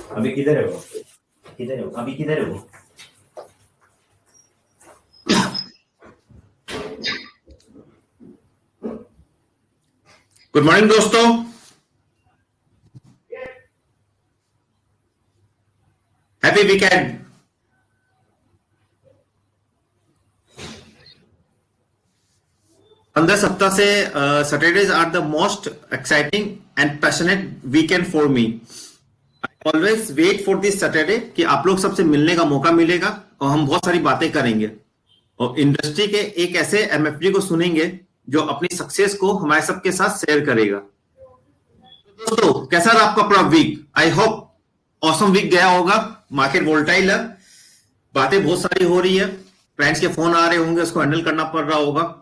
अभी किधर है वो? किधर है वो? अभी किधर है वो? गुड मॉर्निंग दोस्तों। Happy weekend. पंद्रह सप्ताह से Saturdays are the most exciting and passionate weekend for me. I always wait for this Saturday कि आप लोग सबसे मिलने का मौका मिलेगा और हम बहुत सारी बातें करेंगे और इंडस्ट्री के एक ऐसे एमएफडी को सुनेंगे जो अपनी सक्सेस को हमारे सबके साथ शेयर करेगा। दोस्तों, कैसा रहा आपका पूरा week? I hope awesome week गया होगा। मार्केट वोलेटाइल है, बातें बहुत सारी हो रही है, क्लाइंट्स के फोन आ रहे होंगे, उसको हैंडल करना पड़ रहा होगा।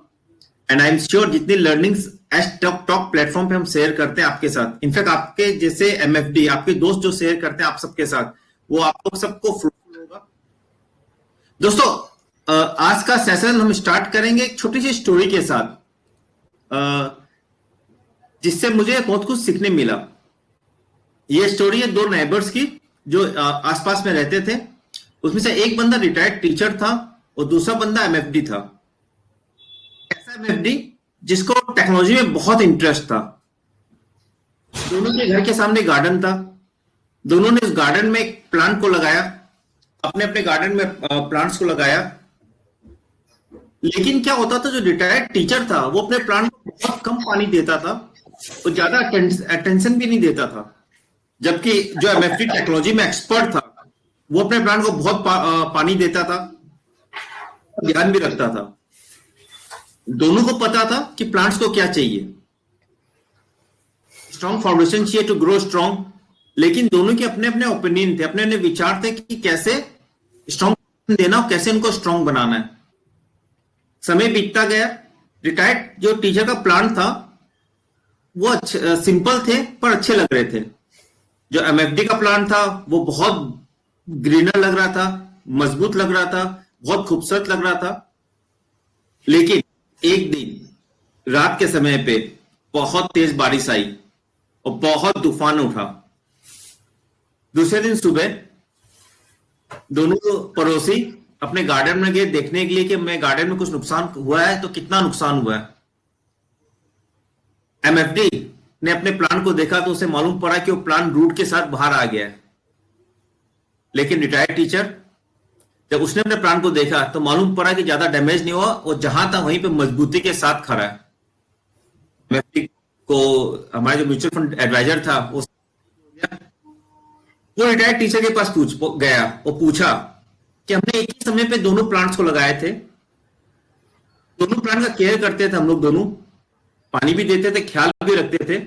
एंड आई एम श्योर जितनी लर्निंग्स एज टॉक प्लेटफॉर्म पे हम शेयर करते हैं आपके साथ, इनफैक्ट आपके जैसे एमएफडी, आपके दोस्त जो शेयर करते हैं आप सबके साथ, वो आप लोग सबको फ्रूटफुल होगा। दोस्तों, आज का सेशन हम स्टार्ट करेंगे एक छोटी सी स्टोरी के साथ, जिससे मुझे बहुत कुछ सीखने मिला। ये स्टोरी है दो नेबर्स की जो आसपास में रहते थे। उसमें से एक बंदा रिटायर्ड टीचर था और दूसरा बंदा एमएफडी था। ऐसा एमएफडी जिसको टेक्नोलॉजी में बहुत इंटरेस्ट था। दोनों के घर के सामने गार्डन था। दोनों ने इस गार्डन में एक प्लांट को लगाया, अपने अपने गार्डन में प्लांट्स को लगाया। लेकिन क्या होता था, जो रिटायर्ड टीचर था वो अपने प्लांट को बहुत कम पानी देता था और ज्यादा अटेंशन भी नहीं देता था, जबकि जो एमएफडी टेक्नोलॉजी में एक्सपर्ट था वो अपने प्लांट को बहुत पानी देता था, ध्यान भी रखता था। दोनों को पता था कि प्लांट्स को क्या चाहिए। स्ट्रॉन्ग फाउंडेशन चाहिए टू ग्रो स्ट्रॉन्ग, लेकिन दोनों के अपने अपने ओपिनियन थे, अपने अपने विचार थे कि कैसे स्ट्रॉन्ग देना और कैसे उनको स्ट्रॉन्ग बनाना है। समय बीतता गया। रिटायर्ड जो टीचर का प्लान था वो सिंपल थे पर अच्छे लग रहे थे। जो एमएफडी का प्लान था वो बहुत ग्रीनर लग रहा था, मजबूत लग रहा था, बहुत खूबसूरत लग रहा था। लेकिन एक दिन रात के समय पे बहुत तेज बारिश आई और बहुत तूफान उठा। दूसरे दिन सुबह दोनों पड़ोसी अपने गार्डन में गए देखने के लिए कि मैं गार्डन में कुछ नुकसान हुआ है तो कितना नुकसान हुआ है। एमएफडी ने अपने प्लान को देखा तो उसे मालूम पड़ा कि वो प्लान रूट के साथ बाहर आ गया है। लेकिन रिटायर्ड टीचर, जब उसने अपने प्लान को देखा तो मालूम पड़ा कि ज्यादा डैमेज नहीं हुआ और जहां था वहीं पे मजबूती के साथ खड़ा है। एमएफडी को हमारे जो म्यूचुअल फंड एडवाइजर था वो रिटायर्ड टीचर के पास गया और पूछा कि हमने एक ही समय पे दोनों प्लांट्स को लगाए थे, दोनों प्लांट का केयर करते थे हम लोग, दोनों पानी भी देते थे, ख्याल भी रखते थे,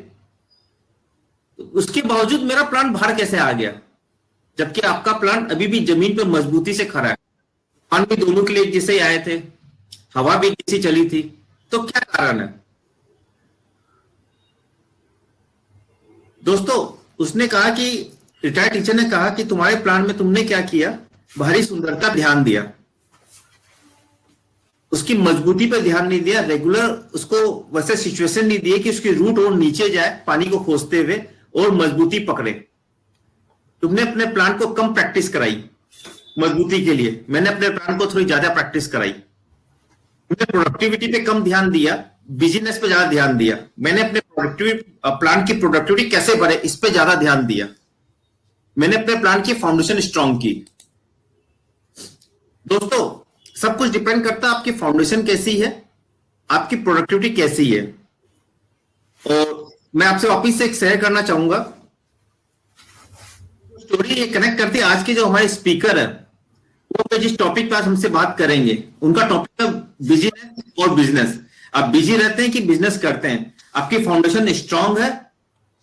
तो उसके बावजूद मेरा प्लांट बाहर कैसे आ गया, जबकि आपका प्लांट अभी भी जमीन पर मजबूती से खड़ा है। पानी भी दोनों के लिए जैसे ही आए थे, हवा भी जैसी चली थी, तो क्या कारण है? दोस्तों, उसने कहा कि रिटायर्ड टीचर ने कहा कि तुम्हारे प्लांट में तुमने क्या किया, बाहरी सुंदरता ध्यान दिया, उसकी मजबूती पर ध्यान नहीं दिया, रेगुलर उसको वैसे सिचुएशन नहीं दिए कि उसकी रूट और नीचे जाए पानी को खोजते हुए और मजबूती पकड़े। तुमने अपने प्लांट को कम प्रैक्टिस कराई मजबूती के लिए, मैंने अपने प्लांट को थोड़ी ज्यादा प्रैक्टिस कराई। तुमने प्रोडक्टिविटी पे कम ध्यान दिया, बिजनेस पे ज्यादा ध्यान दिया। मैंने अपने प्लांट की प्रोडक्टिविटी कैसे बढ़े इस पे ज्यादा ध्यान दिया। मैंने अपने प्लांट की फाउंडेशन स्ट्रांग की। दोस्तों, सब कुछ डिपेंड करता है आपकी फाउंडेशन कैसी है, आपकी प्रोडक्टिविटी कैसी है। और मैं आपसे वापिस से एक शेयर करना चाहूंगा स्टोरी, ये कनेक्ट करती है आज के जो हमारे स्पीकर है वो जिस टॉपिक पर हमसे बात करेंगे, उनका टॉपिक है बिजनेस और बिजनेस। आप बिजी रहते हैं कि बिजनेस करते हैं? आपकी फाउंडेशन स्ट्रांग है,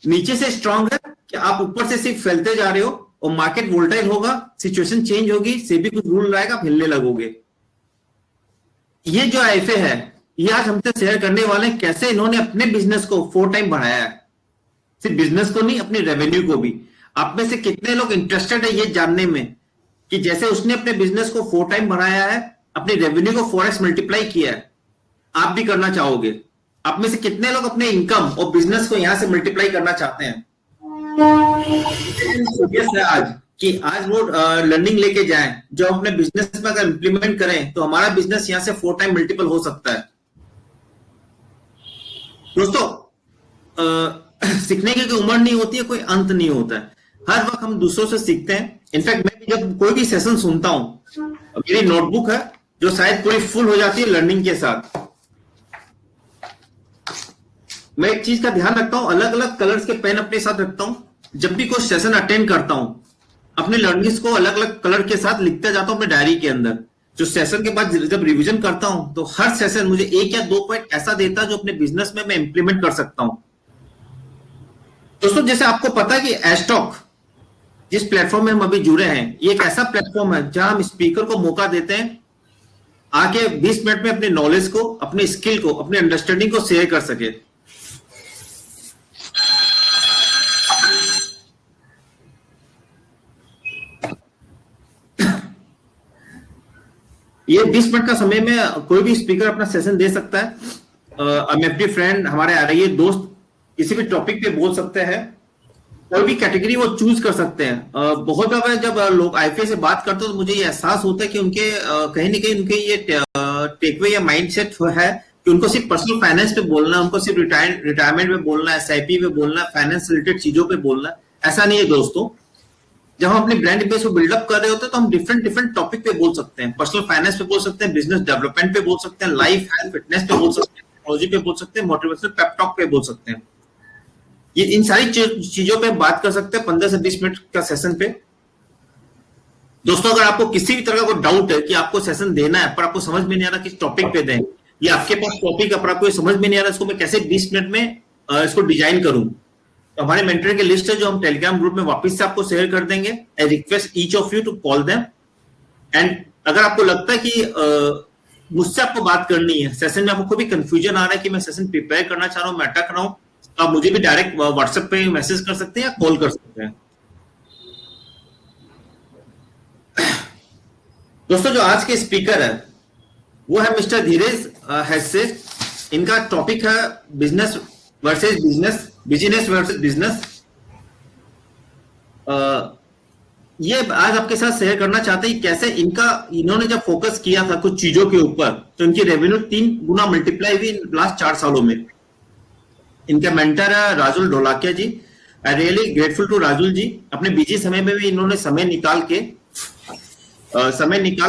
नीचे से स्ट्रांग है कि आप ऊपर से सिर्फ फैलते जा रहे हो और मार्केट वोलेटाइल होगा, सिचुएशन चेंज होगी, सेबी कुछ रूल लाएगा, आप हिलने लगोगे। ये जो आईएफए है ये आज हमसे शेयर करने वाले हैं कैसे इन्होंने अपने बिजनेस को 4 टाइम बढ़ाया है। सिर्फ बिजनेस को नहीं, अपनी रेवेन्यू को भी। आप में से कितने लोग इंटरेस्टेड है ये जानने में कि जैसे उसने अपने बिजनेस को 4 टाइम बढ़ाया है, अपनी रेवेन्यू को 4x मल्टीप्लाई किया है, आप भी करना चाहोगे? आप में से कितने लोग अपने इनकम और बिजनेस को यहां से मल्टीप्लाई करना चाहते हैं? सीरियस है आज कि आज वो लर्निंग लेके जाएं, जो अपने बिजनेस में अगर इंप्लीमेंट करें तो हमारा बिजनेस यहाँ से 4 टाइम मल्टीपल हो सकता है। दोस्तों, सीखने की कोई उम्र नहीं होती है, कोई अंत नहीं होता है। हर वक्त हम दूसरों से सीखते हैं। इनफैक्ट मैं भी जब कोई भी सेशन सुनता हूं, मेरी नोटबुक है जो शायद पूरी फुल हो जाती है लर्निंग के साथ। मैं एक चीज का ध्यान रखता हूं, अलग अलग कलर्स के पेन अपने साथ रखता हूं। जब भी कोई सेशन अटेंड करता हूं, अपने लर्निंग्स को अलग अलग कलर के साथ लिखते जाता हूं अपने डायरी के अंदर। जो सेशन के बाद जब रिवीजन करता हूं तो हर सेशन मुझे 1 या 2 पॉइंट ऐसा देता है जो अपने बिजनेस में मैं इंप्लीमेंट कर सकता हूं। दोस्तों, जैसे आपको पता है कि एस्टॉक जिस प्लेटफॉर्म में हम अभी जुड़े हैं, ये एक ऐसा प्लेटफॉर्म है जहां हम स्पीकर को मौका देते हैं आके 20 मिनट में अपने नॉलेज को, अपने स्किल को, अपने अंडरस्टैंडिंग को शेयर कर सके। ये 20 मिनट का समय में कोई भी स्पीकर अपना सेशन दे सकता है। एमएफडी फ्रेंड, हमारे आ रही है दोस्त, किसी भी टॉपिक पे बोल सकते हैं, कोई भी कैटेगरी वो चूज कर सकते हैं। बहुत बार जब लोग आईफए से बात करते हैं तो मुझे ये एहसास होता है कि उनके कहीं ना कहीं उनके ये टेकवे या माइंडसेट है कि उनको सिर्फ पर्सनल फाइनेंस पे बोलना है, उनको सिर्फ रिटायरमेंट पे बोलना है, एसआईपी पे बोलना है, फाइनेंस रिलेटेड चीजों पे बोलना है। ऐसा नहीं है दोस्तों। जब हम अपने ब्रांड इमेज को बिल्डअप कर रहे होते हैं तो हम डिफरेंट डिफरेंट टॉपिक पे बोल सकते हैं। पर्सनल फाइनेंस पे बोल सकते हैं, बिजनेस डेवलपमेंट पे बोल सकते हैं, लाइफ हेल्थ फिटनेस पे बोल सकते हैं, टेक्नोलॉजी पे बोल सकते हैं, मोटिवेशनल पेप टॉक पे बोल सकते हैं। ये इन सारी चीजों पे बात कर सकते हैं 15 से 20 मिनट का सेशन पे। दोस्तों, अगर आपको किसी भी तरह का कोई डाउट है कि आपको सेशन देना है पर आपको समझ में नहीं आ रहा किस टॉपिक पे दें, या आपके पास टॉपिक है पर आपको समझ में नहीं आ रहा इसको मैं कैसे 20 मिनट में इसको डिजाइन करूं, तो हमारे मेंटर की लिस्ट है जो हम टेलीग्राम ग्रुप में वापस से आपको शेयर कर देंगे। I request each of you to call them. And अगर आपको लगता है कि मुझसे आपको बात करनी है, सेशन में आपको कोई भी कंफ्यूजन आ रहा है कि मैं सेशन प्रिपेयर करना चाह रहा हूं, मैं अटक रहा हूं, तो आप मुझे भी डायरेक्ट व्हाट्सएप पे मैसेज कर सकते हैं या कॉल कर सकते हैं। दोस्तों, जो आज के स्पीकर है वो है मिस्टर धीरज हैसे। इनका टॉपिक है business versus business, business versus business. ये आज आपके साथ शेयर करना चाहते हैं कैसे इन्होंने जब फोकस किया था कुछ चीजों के ऊपर तो इनकी रेवेन्यू 3 गुना मल्टीप्लाई हुई लास्ट 4 सालों में। इनके मेंटर है Rajul Dholakia ji. I really grateful to Rajul ji. अपने बिजी समय में भी इन्होंने समय निकाल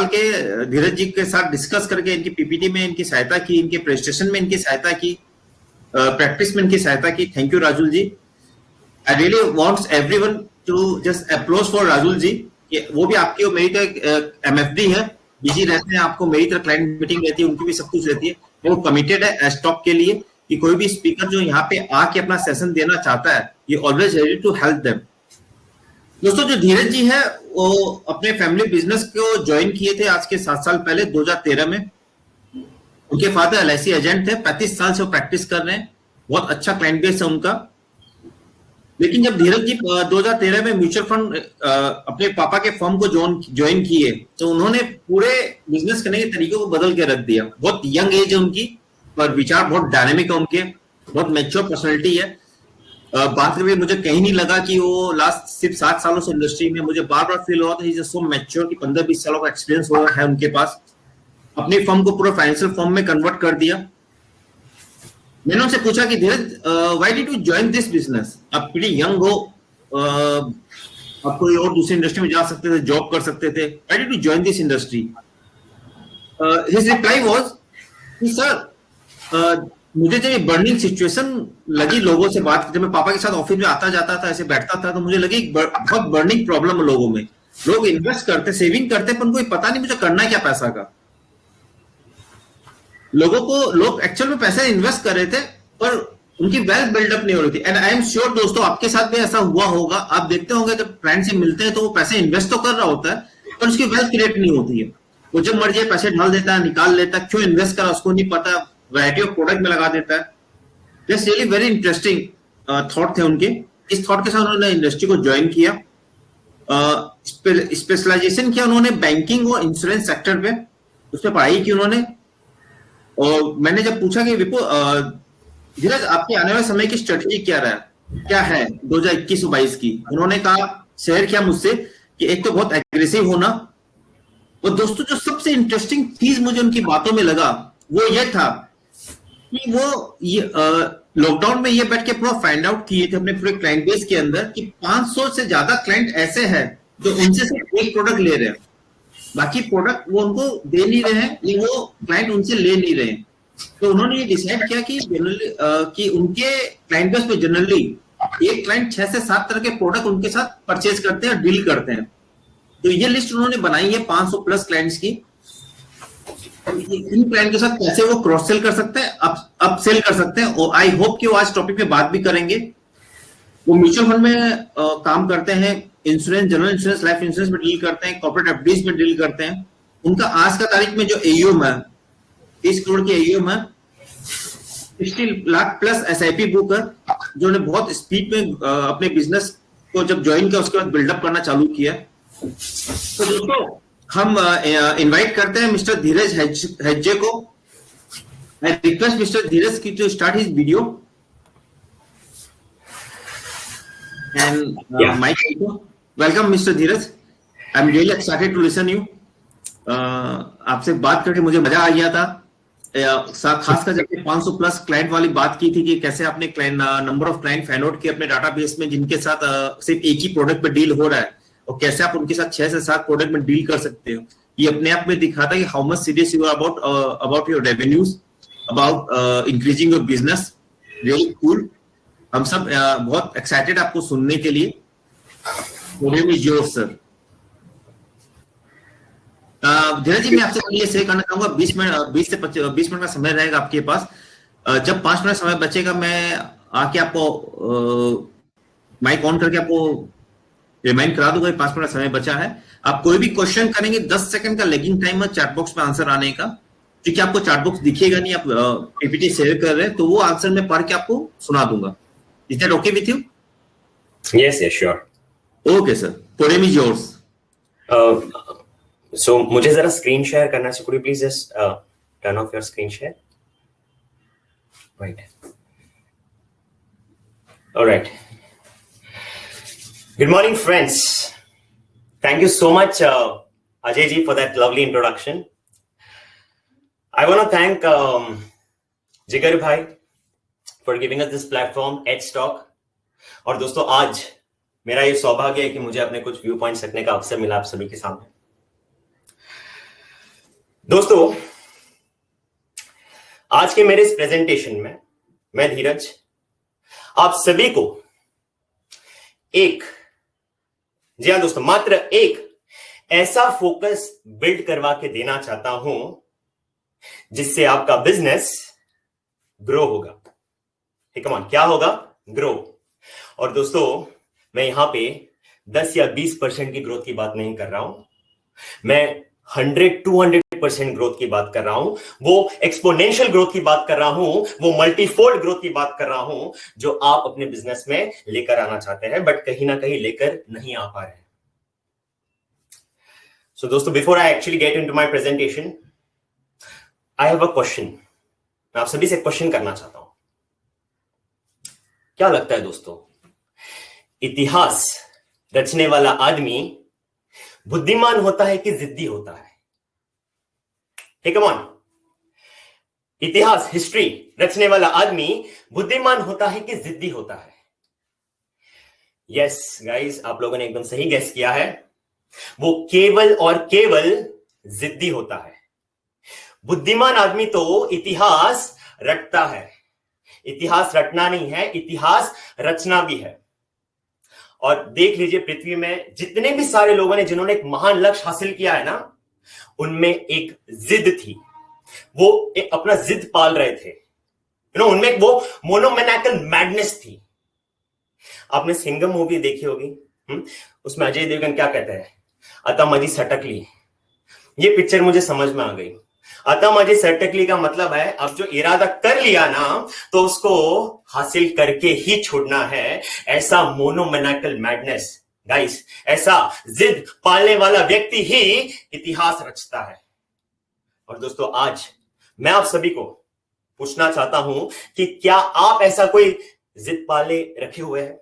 के धीरज जी के साथ डिस्कस करके इनकी पीपीटी में इनकी सहायता की, इनके प्रेजेंटेशन में इनकी सहायता की, प्रैक्टिस में इनकी सहायता की। Thank you Rajul ji. I really wants everyone to just applause for Rajul ji. वो भी आपकी और मेरी तरह एमएफडी है, बिजी रहते हैं, आपको मेरी तरह क्लाइंट मीटिंग रहती है, उनकी भी सब कुछ रहती है। वो कमिटेड है एस्टॉक के लिए कि कोई भी स्पीकर जो यहाँ पे आके अपना सेशन देना चाहता है, ये always ready to help them. दोस्तों, जो धीरज जी है वो अपने फैमिली बिजनेस को ज्वाइन किए थे आज के 7 साल पहले 2013 में। उनके फादर एलआईसी एजेंट थे, 35 साल से वो प्रैक्टिस कर रहे हैं, बहुत अच्छा क्लाइंट बेस है उनका। लेकिन जब धीरज जी 2013 में म्यूचुअल फंड अपने पापा के फर्म को ज्वाइन किए तो उन्होंने पूरे बिजनेस करने के तरीके को बदल के रख दिया। बहुत यंग एज है उनकी पर विचार बहुत डायनेमिक है उनके, बहुत मैच्योर पर्सनैलिटी है। बात में मुझे कहीं नहीं लगा कि वो लास्ट सिर्फ 7 सालों से इंडस्ट्री में, मुझे बार बार फील हुआ था ही इज सो मैच्योर कि 15-20 सालों का एक्सपीरियंस हुआ है उनके पास। अपनी फर्म को पूरा फाइनेंशियल फर्म में कन्वर्ट कर दिया। मैंने उनसे पूछा कि Dheeraj, why did you join this business? आप प्रीटी यंग हो, आप कोई और दूसरी इंडस्ट्री में जा सकते थे, जॉब कर सकते थे, why did you join this industry? His reply was कि सर, मुझे जब ये बर्निंग सिचुएशन लगी लोगों से बात, जब मैं पापा के साथ ऑफिस में आता जाता था, ऐसे बैठता था, तो मुझे लगी बहुत बर्निंग प्रॉब्लम है लोगों में। लोग इन्वेस्ट करते, सेविंग करते, पर उनको पता नहीं मुझे करना क्या पैसा का। लोग एक्चुअल में पैसे इन्वेस्ट कर रहे थे पर उनकी वेल्थ बिल्डअप नहीं हो रही थी। एंड आई एम श्योर दोस्तों आपके साथ भी ऐसा हुआ होगा। आप देखते होंगे जब फ्रेंड से मिलते हैं तो वो पैसे इन्वेस्ट तो कर रहा होता है पर उसकी वेल्थ क्रिएट नहीं होती है। वो जब मर्जी पैसे डाल देता है, निकाल लेता है, क्यों इन्वेस्ट करा उसको नहीं पता, वैरायटी ऑफ प्रोडक्ट में लगा देता है। This really very interesting thought थे उनके। इस थॉट के साथ उन्होंने इंडस्ट्री को ज्वाइन किया, स्पेशलाइजेशन किया उन्होंने बैंकिंग और इंश्योरेंस सेक्टर पे, उसमें पढ़ाई की उन्होंने। और मैंने जब पूछा कि विपो धीरज आपके आने वाले समय की स्ट्रेटजी क्या रहा है, क्या है 2021-22 की। उन्होंने कहा, शेयर किया मुझसे कि एक तो बहुत एग्रेसिव होना, और दोस्तों जो सबसे इंटरेस्टिंग चीज मुझे उनकी बातों में लगा वो ये था कि वो ये लॉकडाउन में ये बैठ के पूरा फाइंड आउट किए थे अपने पूरे क्लाइंट बेस के अंदर कि 500 से ज्यादा क्लाइंट ऐसे हैं जो उनसे सिर्फ एक प्रोडक्ट ले रहे हैं, बाकी प्रोडक्ट वो उनको दे नहीं रहे हैं, ये वो क्लाइंट उनसे ले नहीं रहे हैं। तो उन्होंने ये डिसाइड किया कि जनरली कि उनके क्लाइंट बेस पे जनरली एक क्लाइंट 6 से 7 तरह के प्रोडक्ट उनके साथ परचेज करते हैं, डील करते हैं। तो ये लिस्ट उन्होंने बनाई है 500 प्लस क्लाइंट्स की। इन क्लाइंट के साथ कैसे वो क्रॉस सेल कर सकते हैं, अप सेल कर सकते हैं, और आई होप कि वो आज टॉपिक पे बात भी करेंगे। वो म्यूचुअल फंड में काम करते हैं, insurance, general insurance, life insurance में डील करते हैं, कॉर्पोरेट एफडीज में डील करते हैं। उनका आज का तारीख में जो एयूएम है 30 करोड़ की एयूएम है, 60 लाख प्लस एसआईपी बुक है, जो उन्हें बहुत स्पीड में अपने बिजनेस को जब ज्वाइन किया उसके बाद बिल्डअप करना चालू किया। तो दोस्तों हम इनवाइट करते हैं मिस्टर धीरज हेज्जे को। आई रिक्वेस्ट मिस्टर धीरज की to start his video and mic. Welcome mister Dheeraj, I am really excited to listen you. आपसे बात करके मुझे मजा आ गया था, खासकर जब 500 प्लस क्लाइंट वाली बात की थी कि कैसे आपने number of client find out किए अपने डाटाबेस में जिनके साथ सिर्फ एक ही प्रोडक्ट पे डील हो रहा है, और कैसे आप उनके साथ 6 से 7 प्रोडक्ट में डील कर सकते हो। ये अपने आप में दिखाता है कि how much serious you are about your revenues, about increasing your business. Really cool. हम सब बहुत एक्साइटेड आपको सुनने के लिए। सर धीरज जी, मैं आपसे ये शेयर करना चाहूंगा, 20 से 20 मिनट का समय रहेगा आपके पास। जब 5 मिनट समय बचेगा मैं आके आपको माइक ऑन करके आपको रिमाइंड करा दूंगा 5 मिनट समय बचा है। आप कोई भी क्वेश्चन करेंगे 10 सेकंड का लेगिंग टाइम है चैट बॉक्स में आंसर आने का, क्योंकि आपको चैट बॉक्स दिखेगा नहीं, आप पीपीटी शेयर कर रहे हैं, तो वो आंसर मैं पढ़ के आपको सुना दूंगा। Is that okay with you? Yes yes sure. Okay sir, forum is yours. So मुझे जरा स्क्रीन शेयर करना है, could you please just turn off your screen share? Right, alright. Good morning, friends. Thank you so much, Ajay ji, for that lovely introduction. I want to thank Jigar bhai for giving us this platform, Edge Talk. और दोस्तों आज मेरा ये सौभाग्य है कि मुझे अपने कुछ व्यू पॉइंट्स रखने का अवसर मिला आप सभी के सामने। दोस्तों आज के मेरे इस प्रेजेंटेशन में मैं धीरज आप सभी को एक, जी हाँ दोस्तों, मात्र एक ऐसा फोकस बिल्ड करवा के देना चाहता हूं जिससे आपका बिजनेस ग्रो होगा। कम ऑन, क्या होगा? ग्रो। और दोस्तों मैं यहां पे 10 या 20% की ग्रोथ की बात नहीं कर रहा हूं, मैं 100-200% ग्रोथ की बात कर रहा हूं, वो एक्सपोनेंशियल ग्रोथ की बात कर रहा हूं, वो मल्टीफोल्ड ग्रोथ की बात कर रहा हूं जो आप अपने बिजनेस में लेकर आना चाहते हैं बट कहीं ना कहीं लेकर नहीं आ पा रहे हैं। सो दोस्तों before I actually get into my presentation, I have a question. मैं आप सभी से क्वेश्चन करना चाहता हूं। क्या लगता है दोस्तों, इतिहास रचने वाला आदमी बुद्धिमान होता है कि जिद्दी होता है? कम ऑन, इतिहास, हिस्ट्री रचने वाला आदमी बुद्धिमान होता है कि जिद्दी होता है? यस गाइस, आप लोगों ने एकदम सही गेस किया है। वो केवल और केवल जिद्दी होता है। बुद्धिमान आदमी तो इतिहास रटता है। इतिहास रटना नहीं है, इतिहास रचना भी है। और देख लीजिए पृथ्वी में जितने भी सारे लोगों ने जिन्होंने एक महान लक्ष्य हासिल किया है ना, उनमें एक जिद थी, वो एक अपना जिद पाल रहे थे, उनमें वो मोनोमैनिकल मैडनेस थी। आपने सिंघम मूवी देखी होगी, उसमें अजय देवगन क्या कहता है, अतमजी सटकली। ये पिक्चर मुझे समझ में आ गई। अतमजी सटकली का मतलब है अब जो इरादा कर लिया ना तो उसको हासिल करके ही छोड़ना है। ऐसा मोनोमैनिकल मैडनेस गाइस, ऐसा जिद पालने वाला व्यक्ति ही इतिहास रचता है। और दोस्तों आज मैं आप सभी को पूछना चाहता हूं कि क्या आप ऐसा कोई जिद पाले रखे हुए हैं?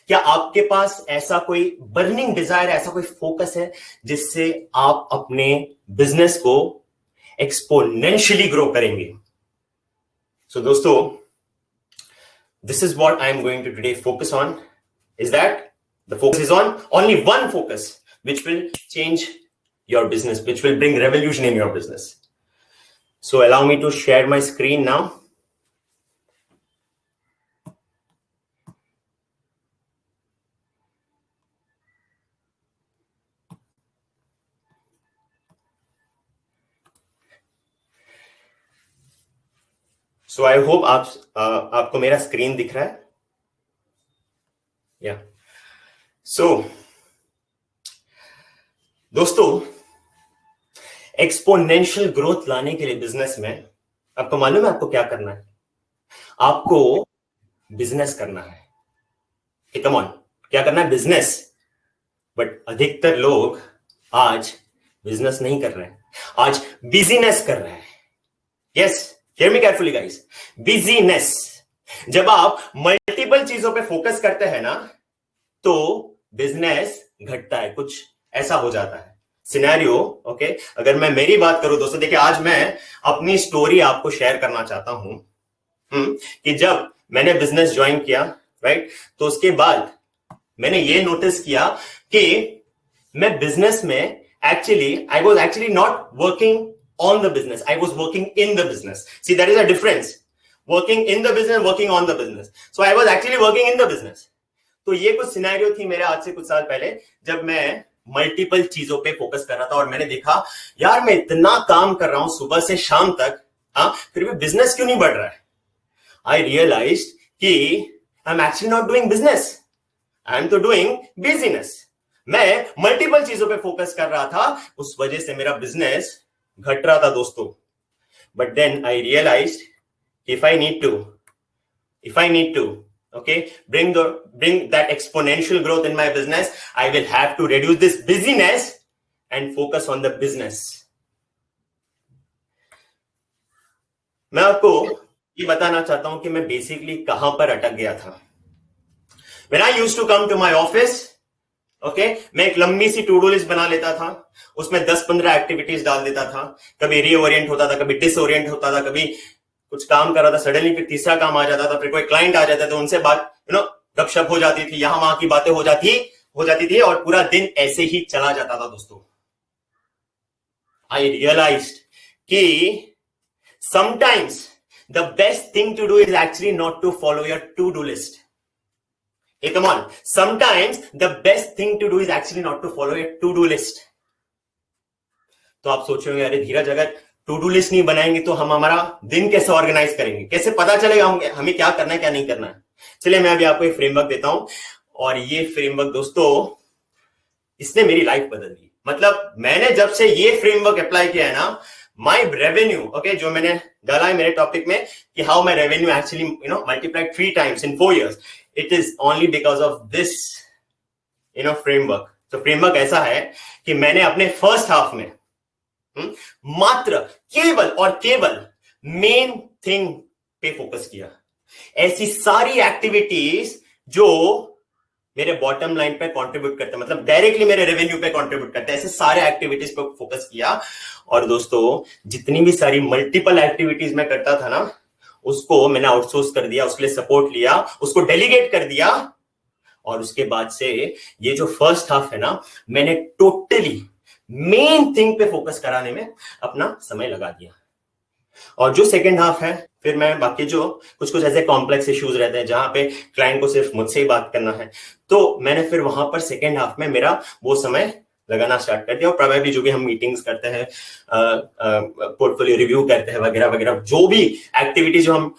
क्या आपके पास ऐसा कोई बर्निंग डिजायर, ऐसा कोई फोकस है जिससे आप अपने बिजनेस को एक्सपोनेंशियली ग्रो करेंगे? सो दोस्तों, this is what I am going to today focus on, is that the focus is on only one focus which will change your business, which will bring revolution in your business. So allow me to share my screen now. So I hope आपको मेरा screen दिख रहा है? या सो दोस्तों, exponential growth लाने के लिए बिजनेस में आपको मालूम है आपको क्या करना है? आपको बिजनेस करना है। कम ऑन, क्या करना है? बिजनेस। बट अधिकतर लोग आज बिजनेस नहीं कर रहे हैं, आज बिजीनेस कर रहे हैं। Yes, hear me carefully guys, business. जब आप मल्टीपल चीजों पे फोकस करते हैं ना, तो बिजनेस घटता है, कुछ ऐसा हो जाता है। सिनेरियो, ओके, अगर मैं मेरी बात करूं दोस्तों, देखिए आज मैं अपनी स्टोरी आपको शेयर करना चाहता हूं कि जब मैंने बिजनेस ज्वाइन किया, राइट, तो उसके बाद मैंने ये नोटिस किया कि मैं बिजनेस में I was actually not working on the business, I was working in the business. See, there is a difference, working in the business, working on the business. So I was actually working in the business. तो ये कुछ scenario थी मेरे आज से कुछ साल पहले, जब मैं मल्टीपल चीजों पे फोकस कर रहा था और मैंने देखा यार मैं इतना काम कर रहा हूं सुबह से शाम तक, फिर भी बिजनेस क्यों नहीं बढ़ रहा है? I realized कि I'm actually not doing business, I'm तो doing business. मैं मल्टीपल चीजों पे फोकस कर रहा था, उस वजह से मेरा बिजनेस घट रहा था दोस्तों। But then I realised if I need to okay bring that exponential growth in my business, I will have to reduce this busyness and focus on the business. मैं आपको ये बताना चाहता हूं कि मैं बेसिकली कहां पर अटक गया था। When I used to come to my office, okay, मैं एक लंबी सी टू डू लिस्ट बना लेता था, उसमें 10-15 एक्टिविटीज डाल देता था, कभी रीओरिएंट होता था, कभी डिसओरिएंट होता था, कभी कुछ काम कर रहा था, सडनली फिर तीसरा काम आ जाता था, फिर कोई क्लाइंट आ जाता था, उनसे बात गपशप हो जाती थी, यहां वहां की बातें हो जाती थी और पूरा दिन ऐसे ही चला जाता था दोस्तों। आई रियलाइज्ड कि sometimes the best thing to do is actually not to follow your to do list. Hey, come on. Sometimes the best thing to do is actually not to follow a to-do list. तो आप सोच रहे होंगे अरे धीरज, अगर to do list नहीं बनाएंगे तो हम हमारा दिन कैसे ऑर्गेनाइज करेंगे, कैसे पता चलेगा हमें क्या करना है क्या नहीं करना है? चलिए मैं अभी आपको एक फ्रेमवर्क देता हूं, और ये फ्रेमवर्क दोस्तों इसने मेरी लाइफ बदल दी। मतलब मैंने जब से ये फ्रेमवर्क अप्लाई किया है ना, माई रेवेन्यू, ओके, जो मैंने डाला है मेरे टॉपिक में कि how my revenue actually multiplied 3 times in 4 years, it is only because of this framework. तो फ्रेमवर्क ऐसा है कि मैंने अपने फर्स्ट हाफ में मात्र केवल और केवल मेन थिंग पे फोकस किया। ऐसी सारी एक्टिविटीज जो मेरे बॉटम लाइन पे कंट्रीब्यूट करते हैं, मतलब डायरेक्टली मेरे रेवेन्यू पे कंट्रीब्यूट करते हैं, ऐसे सारे एक्टिविटीज पे फोकस किया। और दोस्तों जितनी भी सारी मल्टीपल एक्टिविटीज मैं करता था ना, उसको मैंने आउटसोर्स कर दिया, उसके लिए सपोर्ट लिया, उसको डेलीगेट कर दिया, और उसके बाद से ये जो फर्स्ट हाफ है ना, मैंने टोटली मेन थिंग पे फोकस कराने में अपना समय लगा दिया। और जो सेकेंड हाफ है, फिर मैं बाकी जो कुछ ऐसे कॉम्प्लेक्स इश्यूज रहते हैं जहां पे क्लाइंट को सिर्फ मुझसे ही बात करना है, तो मैंने फिर वहां पर सेकेंड हाफ में मेरा वो समय लगाना स्टार्ट कर दिया। और प्रोबेबली जो भी हम मीटिंग्स करते हैं, पोर्टफोलियो रिव्यू करते हैं वगैरह वगैरह, जो भी एक्टिविटीज जो हम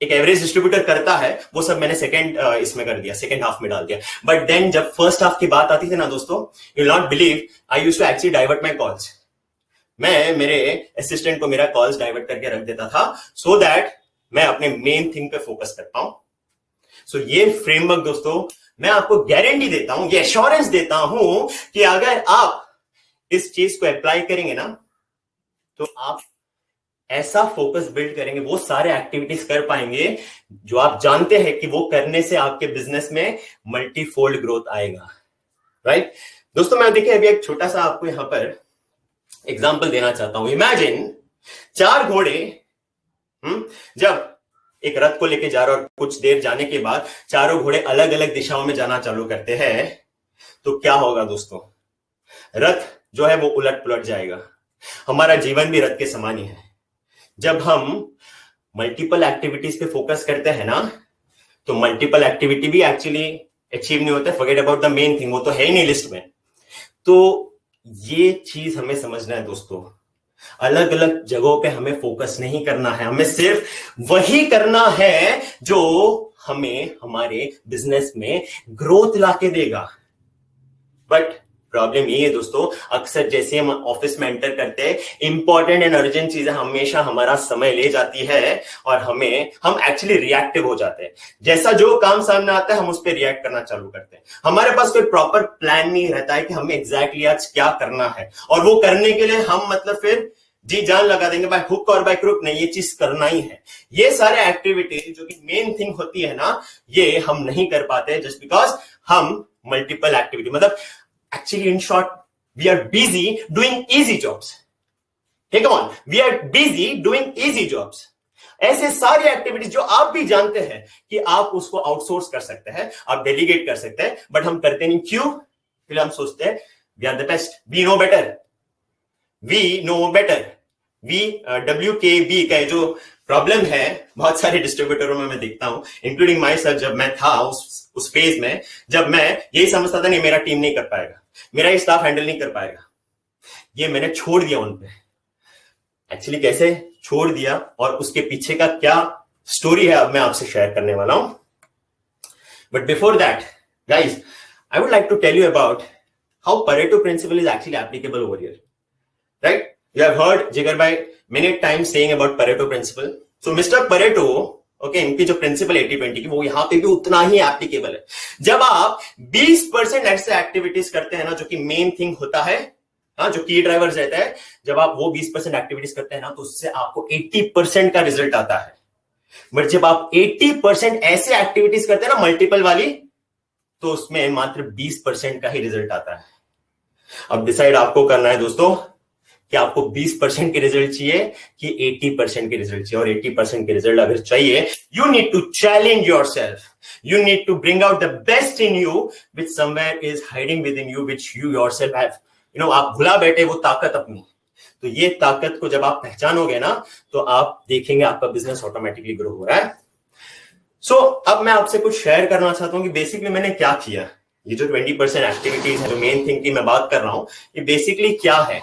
एक एवरेज डिस्ट्रीब्यूटर करता है, वो सब मैंने इसमें कर दिया, सेकेंड हाफ में डाल दिया। बट देन जब फर्स्ट हाफ की बात आती थी ना दोस्तों, you will not believe, I used to actually divert my calls. मैं मेरे असिस्टेंट को मेरा कॉल्स डाइवर्ट करके रख देता था, सो दैट मैं अपने मेन थिंग पे फोकस कर पाऊं। सो ये फ्रेमवर्क दोस्तों मैं आपको गारंटी देता हूं, ये एश्योरेंस देता हूं कि अगर आप इस चीज को अप्लाई करेंगे ना, तो आप ऐसा फोकस बिल्ड करेंगे, वो सारे एक्टिविटीज कर पाएंगे जो आप जानते हैं कि वो करने से आपके बिजनेस में मल्टीफोल्ड ग्रोथ आएगा, राइट? दोस्तों मैं देखिए अभी एक छोटा सा आपको यहां पर एग्जांपल देना चाहता हूं। इमेजिन 4 घोड़े जब एक रथ को लेके जा रहे और कुछ देर जाने के बाद चारों घोड़े अलग अलग दिशाओं में जाना चालू करते हैं, तो क्या होगा दोस्तों? रथ जो है वो उलट पुलट जाएगा। हमारा जीवन भी रथ के समान ही है। जब हम मल्टीपल एक्टिविटीज पे फोकस करते हैं ना, तो मल्टीपल एक्टिविटी भी एक्चुअली अचीव नहीं होता। Forget about the main thing, वो तो है ही नहीं लिस्ट में। तो ये चीज हमें समझना है दोस्तों, अलग अलग जगहों पे हमें फोकस नहीं करना है, हमें सिर्फ वही करना है जो हमें हमारे बिजनेस में ग्रोथ लाके देगा। बट प्रॉब्लम ये है दोस्तों, अक्सर जैसे हम ऑफिस में एंटर करते हैं, इंपॉर्टेंट एंड अर्जेंट चीजें हमेशा हमारा समय ले जाती है और हम एक्चुअली रिएक्टिव हो जाते हैं। जैसा जो काम सामने आता है हम उस पर रिएक्ट करना चालू करते हैं। हमारे पास कोई प्रॉपर प्लान नहीं रहता है कि हमें एग्जैक्टली आज क्या करना है, और वो करने के लिए हम मतलब फिर जी जान लगा देंगे, बाय हुक और बाय क्रुक, नहीं ये चीज करना ही है। ये सारे एक्टिविटी जो कि मेन थिंग होती है ना, ये हम नहीं कर पाते जस्ट बिकॉज हम मल्टीपल एक्टिविटी, मतलब actually in short we are busy doing easy jobs. Hey, come on, we are busy doing easy jobs. ऐसे सारी एक्टिविटीज जो आप भी जानते हैं कि आप उसको आउटसोर्स कर सकते हैं, आप डेलीगेट कर सकते हैं, बट हम करते नहीं। क्यों? फिर हम सोचते हैं we are the best, we know better, we know better. WKB का जो प्रॉब्लम है बहुत सारे डिस्ट्रीब्यूटरों में मैं देखता हूं, इंक्लूडिंग माई सेल्फ। जब मैं था उस फेज में, जब मैं यही समझता था नहीं मेरा टीम नहीं कर पाएगा, मेरा स्टाफ हैंडल नहीं कर पाएगा, ये मैंने छोड़ दिया उन पे। एक्चुअली कैसे छोड़ दिया और उसके पीछे का क्या स्टोरी है अब मैं आपसे शेयर करने वाला हूं। But before that guys, I would like to tell you about how Pareto principle is actually applicable over here, right? You have heard Jigar bhai many times saying about Pareto principle. So Mr. Pareto, okay, इनकी जो principal 80-20 की, वो यहां पे भी उतना ही applicable है। जब आप 20% ऐसे एक्टिविटीज करते हैं ना जो कि मेन थिंग होता है, हाँ, जो की ड्राइवर्स रहता है, जब आप वो 20% एक्टिविटीज करते हैं ना, तो उससे आपको 80% का रिजल्ट आता है। बट जब आप 80% ऐसे एक्टिविटीज करते हैं ना मल्टीपल वाली, तो उसमें मात्र 20% का ही रिजल्ट आता है। अब डिसाइड आपको करना है दोस्तों कि आपको 20% के रिजल्ट चाहिए कि 80% के रिजल्ट चाहिए। और 80% के रिजल्ट अगर चाहिए, you need to challenge yourself, you need to bring out the best in you which somewhere is hiding within you, which you yourself have, आप भुला बैठे वो ताकत अपनी। तो ये ताकत को जब आप पहचानोगे ना, तो आप देखेंगे आपका बिजनेस ऑटोमेटिकली ग्रो हो रहा है। सो अब मैं आपसे कुछ शेयर करना चाहता हूं कि बेसिकली मैंने क्या किया। ये जो 20% एक्टिविटीज है, जो मेन थिंग की मैं बात कर रहा हूं, ये बेसिकली क्या है।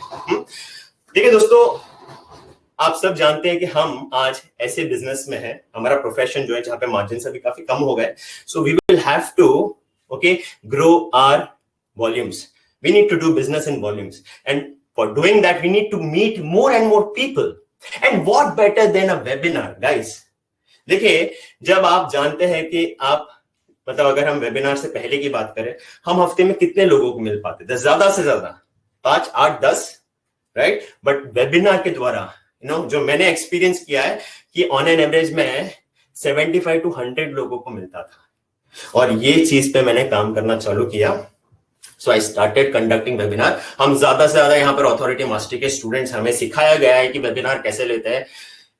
ठीक है दोस्तों, आप सब जानते हैं कि हम आज ऐसे बिजनेस में हैं, हमारा प्रोफेशन जो है जहां पे मार्जिन अभी काफी कम हो गए। So we will have to grow our volumes, we need to do business in volumes, and for doing that we need to meet more and more people, and what better than a webinar guys. देखिए, जब आप जानते हैं कि आप, मतलब अगर हम वेबिनार से पहले की बात करें, हम हफ्ते में कितने लोगों को मिल पाते थे? ज्यादा से ज्यादा 5, 8, 10, राइट? बट वेबिनार के द्वारा जो मैंने एक्सपीरियंस किया है कि ऑन एन एवरेज में 75 to 100 लोगों को मिलता था, और ये चीज पे मैंने काम करना चालू किया। सो आई स्टार्टेड कंडक्टिंग वेबिनार। हम ज्यादा से ज्यादा यहाँ पर ऑथोरिटी मास्टरी के स्टूडेंट्स, हमें सिखाया गया है कि वेबिनार कैसे लेते हैं,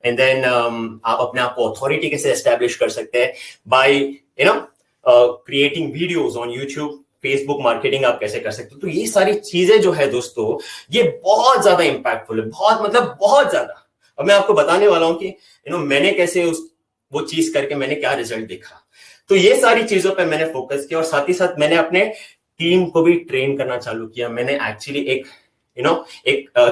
एंड देन आप अपने आप को अथॉरिटी कैसे एस्टेब्लिश कर सकते हैं by creating videos on YouTube, Facebook marketing आप कैसे कर सकते हो। तो ये सारी चीजें जो है दोस्तों, ये बहुत ज्यादा इंपैक्टफुल है, बहुत ज्यादा। अब मैं आपको बताने वाला हूं कि मैंने कैसे वो चीज करके मैंने क्या रिजल्ट देखा। तो ये सारी चीजों पे मैंने फोकस किया, और साथ ही साथ मैंने अपने टीम को भी ट्रेन करना चालू किया। मैंने एक्चुअली एक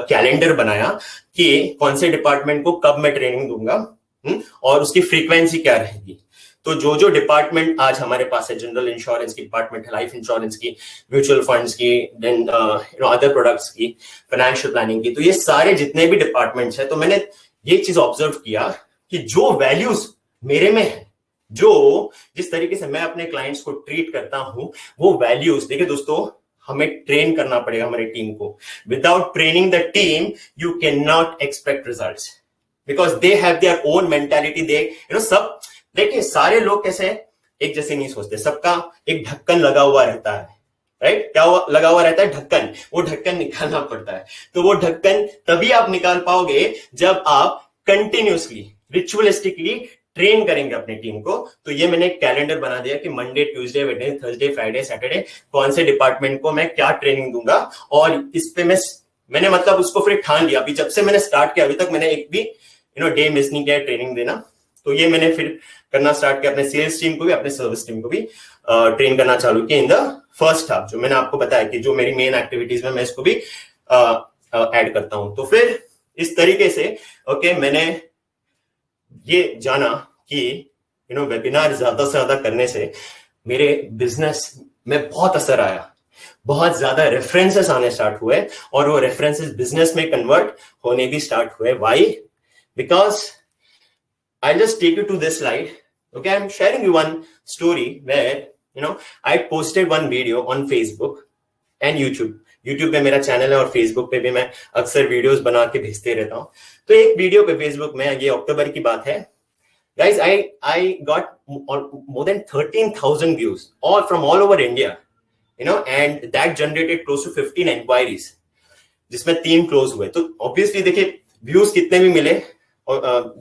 कैलेंडर बनाया कि कौन से डिपार्टमेंट को कब मैं ट्रेनिंग दूंगा और उसकी फ्रीक्वेंसी क्या रहेगी। तो जो डिपार्टमेंट आज हमारे पास है, जनरल इंश्योरेंस की डिपार्टमेंट है, लाइफ इंश्योरेंस की, म्यूचुअल फंड्स की, देन अदर प्रोडक्ट्स की, फाइनेंशियल प्लानिंग की, तो ये सारे जितने भी डिपार्टमेंट्स है, तो मैंने ये चीज ऑब्जर्व किया कि जो वैल्यूज मेरे में है, जो जिस तरीके से मैं अपने क्लाइंट्स को ट्रीट करता हूं, वो वैल्यूज, देखिए दोस्तों, हमें ट्रेन करना पड़ेगा हमारी टीम को। Without training the team you can not expect results. Because they have their own mentality, they you know सब। देखिए सारे लोग कैसे एक जैसे नहीं सोचते, सबका एक ढक्कन लगा हुआ रहता है, राइट? क्या लगा हुआ रहता है? ढक्कन। वो ढक्कन निकालना पड़ता है। तो वो ढक्कन तभी आप निकाल पाओगे जब आप कंटिन्यूसली रिचुअलिस्टिकली ट्रेन करेंगे अपनी टीम को। तो ये मैंने एक कैलेंडर बना दिया कि Monday, Tuesday, Wednesday, Thursday, Friday, Saturday कौन से डिपार्टमेंट को मैं क्या ट्रेनिंग दूंगा, और इस पे मैंने मतलब उसको फिर ठान लिया। अभी जब से मैंने स्टार्ट किया अभी तक मैंने एक भी डे मिस नहीं किया ट्रेनिंग देना। तो ये मैंने फिर करना स्टार्ट किया, अपने सेल्स टीम को भी अपने सर्विस टीम को भी ट्रेन करना चालू किया इन द फर्स्ट हाफ। जो मैंने आपको बताया कि जो मेरी मेन एक्टिविटीज में मैं इसको भी ऐड करता हूं। तो फिर इस तरीके से ओके मैंने ये जाना कि वेबिनार ज्यादा से ज्यादा करने से मेरे बिजनेस में बहुत असर आया, बहुत ज्यादा रेफरेंसेस आने स्टार्ट हुए, और वो रेफरेंसेस बिजनेस में कन्वर्ट होने भी स्टार्ट हुए। Why? Because I'll just take you to this slide. Okay, I'm sharing you one story where I posted one video on Facebook and YouTube. YouTube पे मेरा चैनल है और Facebook पे भी मैं अक्सर वीडियोस बना के भेजते रहता हूँ। तो एक वीडियो पे Facebook में, ये अक्टूबर की बात है, guys, I got more than 13,000 views all from all over India, and that generated close to 15 inquiries, जिसमें 3 क्लोज हुए। तो ऑब्वियसली देखिए व्यूज कितने भी मिले,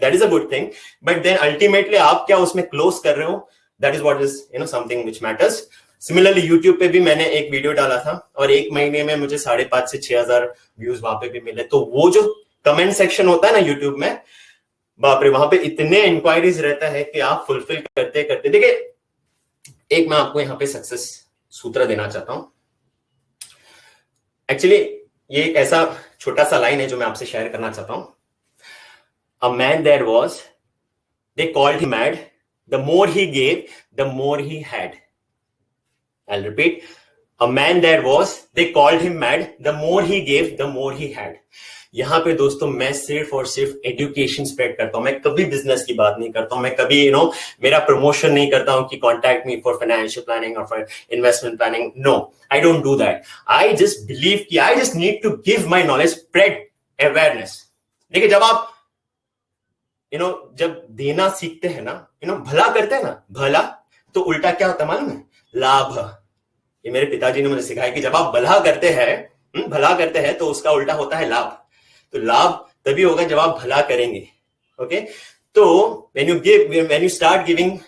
that is a good thing, but then ultimately आप क्या उसमें क्लोज कर रहे हो, that is what is something which matters. Similarly YouTube पे भी मैंने एक वीडियो डाला था और 1 महीने में मुझे 5,500 से 6,000 व्यूज वहां पे भी मिले। तो वो जो कमेंट सेक्शन होता है ना YouTube में, बाप रे, वहां पे इतने इंक्वायरीज रहता है कि आप फुलफिल करते करते, देखिए एक मैं आपको यहाँ पे सक्सेस सूत्र देना चाहता हूँ। एक्चुअली ये एक ऐसा छोटा सा लाइन है जो मैं आपसे शेयर करना चाहता हूँ। A man there was, they called him mad. The more he gave, the more he had. I'll repeat. A man there was, they called him mad. The more he gave, the more he had. यहाँ पे दोस्तों मैं सिर्फ और सिर्फ education spread करता हूँ। मैं कभी बिजनेस की बात नहीं करता हूँ। मैं कभी मेरा प्रमोशन नहीं करता हूँ कि contact me for financial planning और for investment planning. No, I don't do that. I just believe कि I just need to give my knowledge, spread awareness. देखिए जब आप जब देना सीखते हैं ना, भला करते हैं ना, भला, तो उल्टा क्या होता है मालूम है? लाभ। ये मेरे पिताजी ने मुझे सिखाया कि जब आप भला करते हैं तो उसका उल्टा होता है लाभ। तो लाभ तभी होगा जब आप भला करेंगे। ओके, तो when you start giving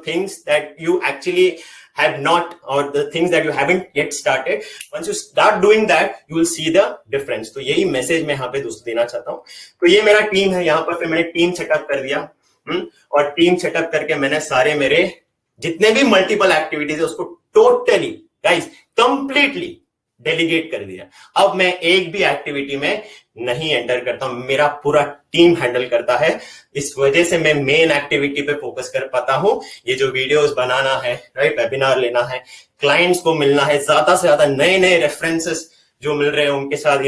things that you actually have not, or the things that you haven't yet started, once you start doing that you will see the difference. तो यही मैसेज मैं यहाँ पे दोस्तों देना चाहता हूँ। तो ये मेरा टीम है, यहाँ पर फिर मैंने टीम सेटअप कर दिया, और टीम सेटअप करके मैंने सारे मेरे जितने भी मल्टीपल एक्टिविटीज है उसको टोटली गाइस कंप्लीटली डेलीगेट कर दिया। अब मैं एक भी एक्टिविटी में नहीं एंटर करता हूं, मेरा पूरा टीम हैंडल करता है। इस वजह से मैं मेन एक्टिविटी पे फोकस कर पाता हूं। ये जो वीडियोस बनाना है, राइट, वेबिनार लेना है, क्लाइंट्स को मिलना है, ज्यादा से ज्यादा नए नए रेफरेंसेस जो मिल रहे हैं उनके साथ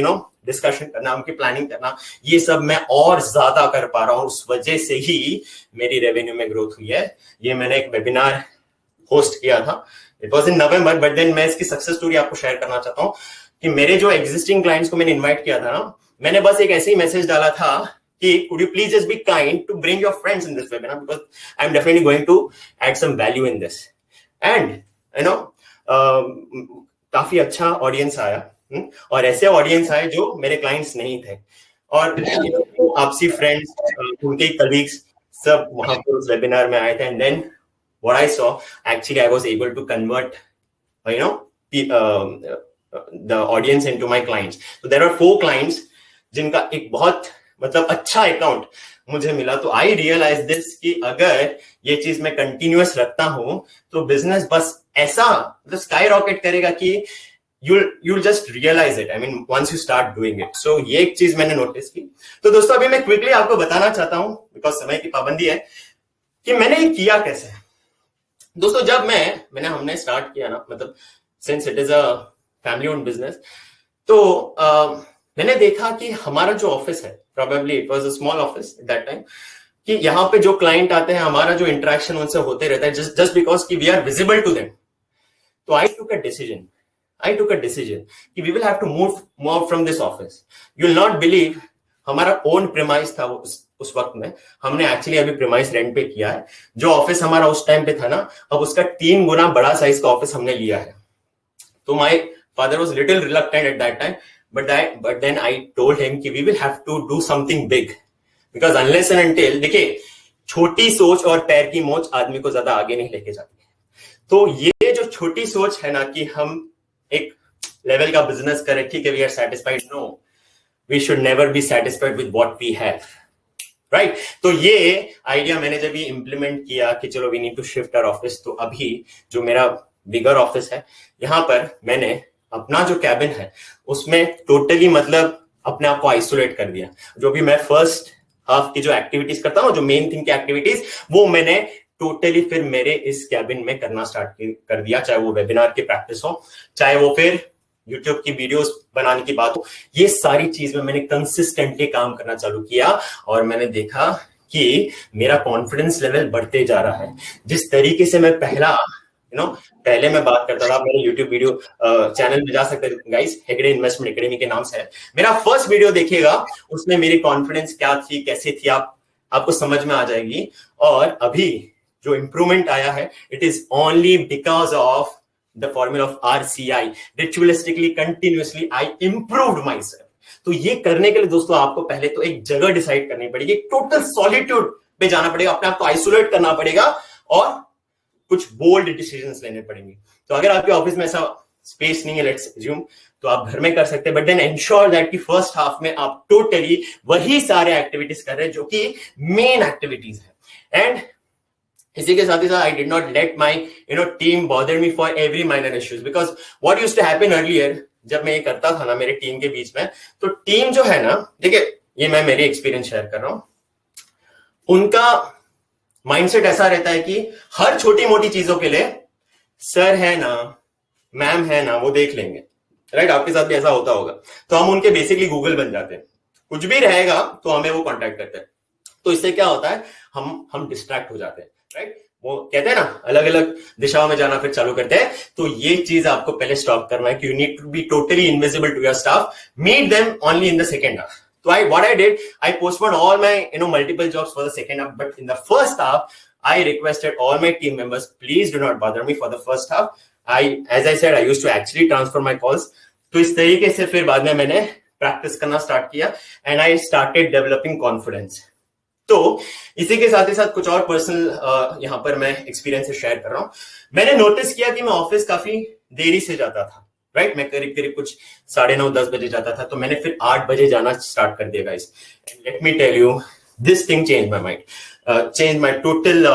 डिस्कशन करना, उनकी प्लानिंग करना, ये सब मैं और ज्यादा कर पा रहा हूं। उस वजह से ही मेरी रेवेन्यू में ग्रोथ हुई है। ये मैंने एक वेबिनार होस्ट किया था, it was in November, but then मैं इसकी सक्सेस स्टोरी आपको शेयर करना चाहता हूँ कि मेरे जो एग्जिस्टिंग क्लाइंट्स को मैंने इन्वाइट किया था ना, मैंने बस एक ऐसे ही मैसेज डाला था कि could you please just be kind to bring your friends in this webinar because I'm definitely going to add some value in this. And काफी अच्छा ऑडियंस आया, और ऐसे ऑडियंस आए जो मेरे क्लाइंट्स नहीं थे, और आपसी फ्रेंड्स, उनके कलीग्स सब वहां पर उस वेबिनार में आए थे। And then what I saw, actually I was able to convert the audience into my clients. So there are 4 clients जिनका एक बहुत मतलब अच्छा अकाउंट मुझे मिला। तो आई रियलाइज दिस कि अगर ये चीज मैं कंटिन्यूअस रखता हूं तो बिजनेस बस ऐसा मतलब स्काई रॉकेट करेगा कि you'll just realize it. I mean, once you start doing it. So ये एक चीज मैंने नोटिस की। तो दोस्तों अभी मैं क्विकली आपको बताना चाहता हूं, बिकॉज समय की पाबंदी है, कि मैंने ये किया कैसे। दोस्तों जब हमने स्टार्ट किया ना, मतलब since it is a family owned business, तो मैंने देखा कि हमारा जो ऑफिस है, probably it was a small office at that time, कि यहाँ पे जो क्लाइंट आते हैं, हमारा जो इंटरेक्शन उनसे होते रहता है जस्ट बिकॉज कि we are visible to them. तो आई टुक अ डिसीजन कि we will have to move from this office. You will not believe, हमारा ओन प्रेमाइस था उस वक्त में हमने एक्चुअली अभी प्रीमाइस रेंट पे किया है। जो ऑफिस हमारा उस टाइम पे था ना, अब उसका 3 गुना बड़ा साइज का ऑफिस हमने लिया है। तो my father was little reluctant at that time, but then I told him कि we will have to do something big, because unless and until, देखिए छोटी सोच और पैर की मोच आदमी को ज्यादा आगे नहीं लेके जाती। तो ये जो छोटी सोच है ना कि हम एक लेवल का बिजनेस करें, ठीक है, we are satisfied, no, we should never be satisfied with what we have, right. तो ये आइडिया मैंने जब ये इंप्लीमेंट किया कि चलो we need to shift our office, तो अभी जो मेरा बिगर ऑफिस है, यहां पर मैंने अपना जो कैबिन है उसमें टोटली मतलब अपने आप को आइसोलेट कर दिया। जो भी मैं फर्स्ट हाफ की जो एक्टिविटीज करता हूँ, जो मेन थिंग की एक्टिविटीज, वो मैंने टोटली फिर मेरे इस कैबिन में करना स्टार्ट कर दिया, चाहे वो वेबिनार की प्रैक्टिस हो, चाहे वो फिर यूट्यूब की वीडियोस बनाने की बात हो। ये सारी चीज में मैंने कंसिस्टेंटली काम करना चालू किया और मैंने देखा कि मेरा कॉन्फिडेंस लेवल बढ़ते जा रहा है। जिस तरीके से मैं पहले मैं बात करता था, मेरे यूट्यूब वीडियो चैनल में जा सकते हैं गाइस, हेगड़े इन्वेस्टमेंट एकेडमी के नाम से है, मेरा फर्स्ट वीडियो देखिएगा, उसमें मेरी कॉन्फिडेंस क्या थी, कैसे थी, आपको समझ में आ जाएगी। और अभी जो इंप्रूवमेंट आया है, it is only because of the formula of RCI, ritualistically continuously I improved my self. तो ये करने के लिए दोस्तों आपको पहले तो एक जगह डिसाइड करनी पड़ेगी, टोटल सॉलिट्यूड पे जाना पड़ेगा, अपने आप को आइसोलेट करना पड़ेगा और कुछ बोल्ड डिसीजंस लेने पड़ेंगे। तो अगर आपके ऑफिस में ऐसा स्पेस नहीं है, लेट्स अज्यूम, तो आप घर में कर सकते हैं, बट देन एंश्योर दैट कि फर्स्ट हाफ में आप टोटली वही सारे एक्टिविटीज कर रहे हैं जो कि मेन एक्टिविटीज है। एंड इसी के साथ ही साथ I did not let my team bother me for every minor issues, because what used to happen earlier, जब मैं ये करता था ना मेरे टीम के बीच में, तो टीम जो है ना, देखिए ये मैं मेरी एक्सपीरियंस शेयर कर रहा हूं, उनका माइंडसेट ऐसा रहता है कि हर छोटी मोटी चीजों के लिए सर है ना, मैम है ना, वो देख लेंगे, राइट। आपके साथ भी ऐसा होता होगा। तो हम उनके बेसिकली गूगल बन जाते हैं, कुछ भी रहेगा तो हमें वो कांटेक्ट करते हैं। तो इससे क्या होता है, हम डिस्ट्रैक्ट हो जाते हैं, राइट। वो कहते हैं ना, अलग अलग दिशाओं में जाना फिर चालू करते हैं। तो ये चीज आपको पहले स्टॉप करना है कि you need to be totally invisible to your staff, meet them only in the second half. So what I did, I postponed all my multiple jobs for the second half, but in the first half, I requested all my team members, please do not bother me for the first half. As I said, I used to actually transfer my calls. तो इस तरीके से फिर बाद में मैंने practice करना start किया and I started developing confidence. तो इसी के साथ ही साथ कुछ और पर्सनल यहाँ पर मैं एक्सपीरियंस शेयर कर रहा हूँ। मैंने नोटिस किया कि मैं ऑफिस काफी देरी से जाता था, राइट। मैं करीब करीब कुछ 9:30-10 बजे जाता था, तो मैंने फिर 8 बजे जाना स्टार्ट कर दिया guys. Let me tell you, this thing change my mind, change my total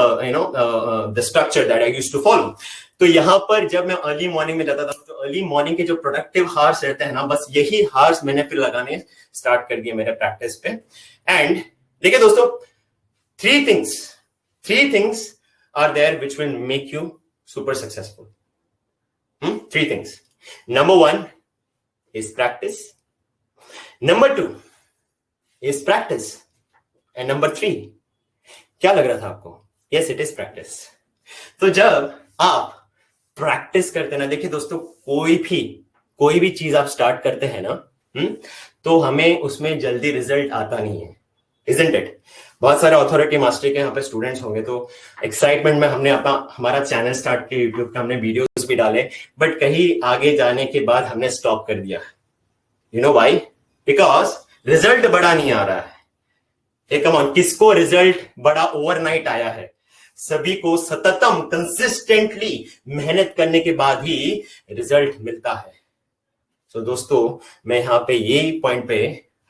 the structure that I used to follow. तो यहाँ पर जब मैं अर्ली मॉर्निंग में जाता था, तो अर्ली मॉर्निंग के जो प्रोडक्टिव हार्स रहते हैं ना, बस यही हार्स मैंने फिर लगाने स्टार्ट कर दिए मेरे प्रैक्टिस पे। एंड देखिए दोस्तों, three things are there which will make you super successful. Three things. Number 1 is practice. Number 2 is practice. And number 3, क्या लग रहा था आपको? Yes, it is practice. तो जब आप प्रैक्टिस करते हैं ना, देखिए दोस्तों, कोई भी चीज आप स्टार्ट करते हैं ना, तो हमें उसमें जल्दी रिजल्ट आता नहीं है, isn't it? बहुत सारे अथॉरिटी मास्टर के यहाँ पे स्टूडेंट्स होंगे, तो एक्साइटमेंट में हमने हमारा चैनल स्टार्ट किया, यूट्यूब पे हमने वीडियोस भी डाले, बट कहीं आगे जाने के बाद हमने स्टॉप कर दिया। You know why? Because result बड़ा नहीं आ रहा है। कम ऑन, किसको रिजल्ट बड़ा ओवरनाइट आया है? सभी को सततम कंसिस्टेंटली मेहनत करने के बाद ही रिजल्ट मिलता है। तो दोस्तों, मैं यहाँ पे यही पॉइंट पे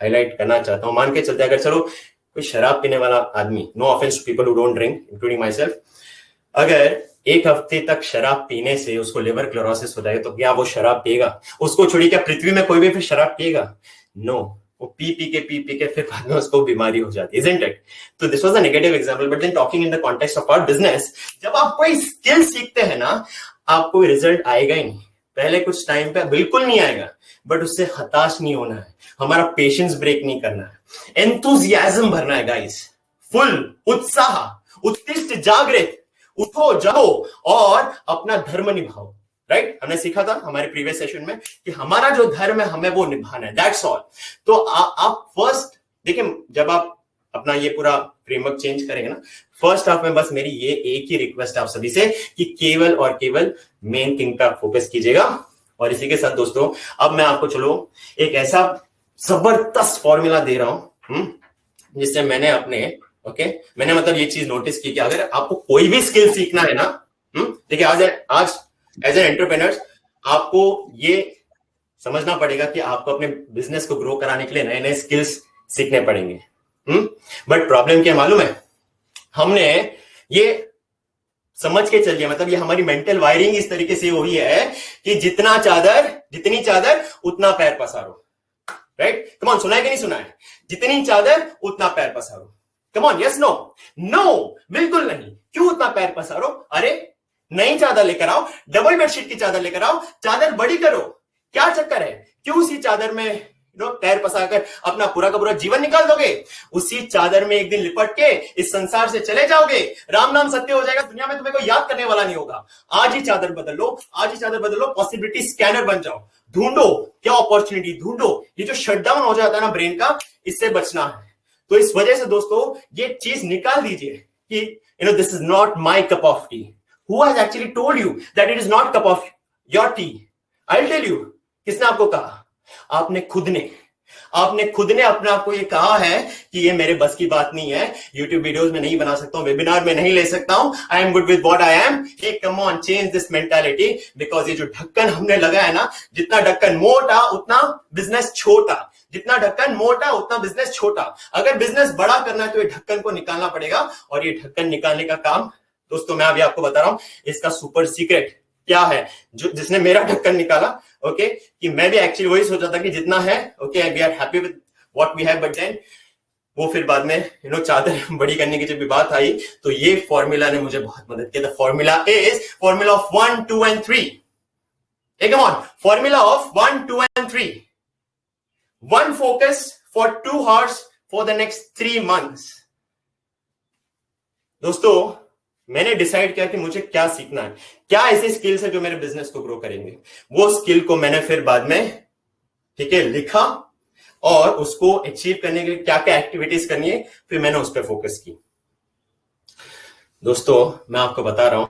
हाईलाइट करना चाहता हूं। मान के चलते अगर चलो कोई शराब पीने वाला आदमी, no offence to people who don't drink including myself, अगर 1 हफ्ते तक शराब पीने से उसको लिवर क्लोरोसिस हो जाएगा, तो क्या वो शराब पिएगा? उसको छोड़िए, क्या पृथ्वी में कोई भी फिर शराब पिएगा? नो। वो पी के फिर बाद में उसको बीमारी हो जाती है, isn't it? तो this was a negative example, but then talking in the context of our business, जब आप कोई स्किल सीखते हैं ना, आपको रिजल्ट आएगा ही नहीं। पहले कुछ टाइम पे बिल्कुल नहीं आएगा, बट उससे हताश नहीं होना है, हमारा पेशेंस ब्रेक नहीं करना है, एंथुसियाज्म भरना है गाइस, फुल उत्साह, उत्कृष्ट जागृत, उठो जाओ और अपना धर्म निभाओ, राइट। हमने सीखा था हमारे प्रीवियस सेशन में कि हमारा जो धर्म है हमें वो निभाना है, दैट्स ऑल। तो आप फर्स्ट देखिए, जब आप अपना ये पूरा फ्रेमवर्क चेंज करेंगे ना, फर्स्ट हाफ में बस मेरी ये एक ही रिक्वेस्ट है आप सभी से कि केवल और केवल मेन थिंग पे आप फोकस कीजिएगा। और इसी के साथ दोस्तों अब मैं आपको चलो एक ऐसा जबरदस्त फॉर्मूला दे रहा हूं जिससे मैंने अपने मैंने मतलब ये चीज नोटिस की कि अगर आपको कोई भी स्किल सीखना है ना, देखिए आज एज एन एंटरप्रेन्योर आपको ये समझना पड़ेगा कि आपको अपने बिजनेस को ग्रो कराने के लिए नए नए स्किल्स सीखने पड़ेंगे। बट प्रॉब्लम क्या मालूम है, हमने ये समझ के चलिए, मतलब ये हमारी मेंटल वायरिंग इस तरीके से हुई है कि जितनी चादर उतना पैर पसारो, राइट? कम ऑन, सुना है कि नहीं सुना है? जितनी चादर उतना पैर पसारो। Come on, yes no? No, बिल्कुल नहीं। क्यों उतना पैर पसारो? अरे नई चादर लेकर आओ, डबल बेडशीट की चादर लेकर आओ, चादर बड़ी करो। क्या चक्कर है? क्यों उसी चादर में पैर पसाकर अपना पूरा का पूरा जीवन निकाल दोगे? उसी चादर में एक दिन लिपट के इस संसार से चले जाओगे, राम नाम सत्य हो जाएगा, दुनिया में तुम्हें कोई याद करने वाला नहीं होगा। आज ही चादर बदल लो, आज ही चादर बदल लो, पॉसिबिलिटी स्कैनर बन जाओ, ढूंढो क्या अपॉर्चुनिटी, ढूंढो। ये जो शटडाउन हो जाता है ना ब्रेन का, इससे बचना है। तो इस वजह से दोस्तों ये चीज निकाल दीजिए कि this is not my cup of tea. Who has actually told you that it is not cup of your tea? I will tell you. किसने आपको कहा? आपने खुद ने अपने आप को ये कहा है कि ये मेरे बस की बात नहीं है, YouTube वीडियोस में नहीं बना सकता हूं, वेबिनार में नहीं ले सकता हूं, I am good with what I am. Hey come on, change this mentality, because ये जो ढक्कन हमने लगाया है ना, जितना ढक्कन मोटा उतना बिजनेस छोटा, जितना ढक्कन मोटा उतना बिजनेस छोटा। अगर बिजनेस बड़ा करना है तो ये ढक्कन को निकालना पड़ेगा, और ये ढक्कन निकालने का काम दोस्तों मैं अभी आपको बता रहा हूं। इसका सुपर सीक्रेट क्या है जो जिसने मेरा ढक्कन निकाला, कि मैं भी एक्चुअली वही सोचा था कि जितना है we are happy with what we have, but then वो फिर बाद में चादर बड़ी करने की जब भी बात आई तो ये फॉर्मूला ने मुझे बहुत मदद किया। The formula is formula of 1 2 and 3। Come on, formula of 1 2 and 3। One focus for 2 hours for the next 3 months। दोस्तों मैंने डिसाइड किया कि मुझे क्या सीखना है, क्या ऐसी स्किल्स है जो मेरे बिजनेस को ग्रो करेंगे। वो स्किल को मैंने फिर बाद में लिखा, और उसको अचीव करने के लिए क्या क्या एक्टिविटीज करनी है फिर मैंने उस पर फोकस की। दोस्तों मैं आपको बता रहा हूं,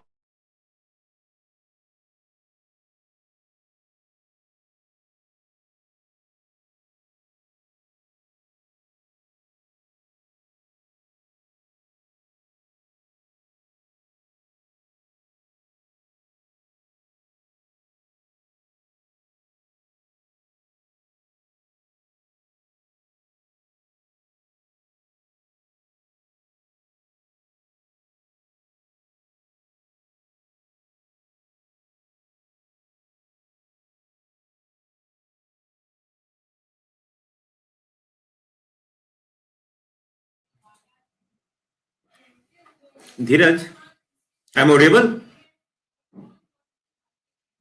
धीरज, आई एम ऑडिबल?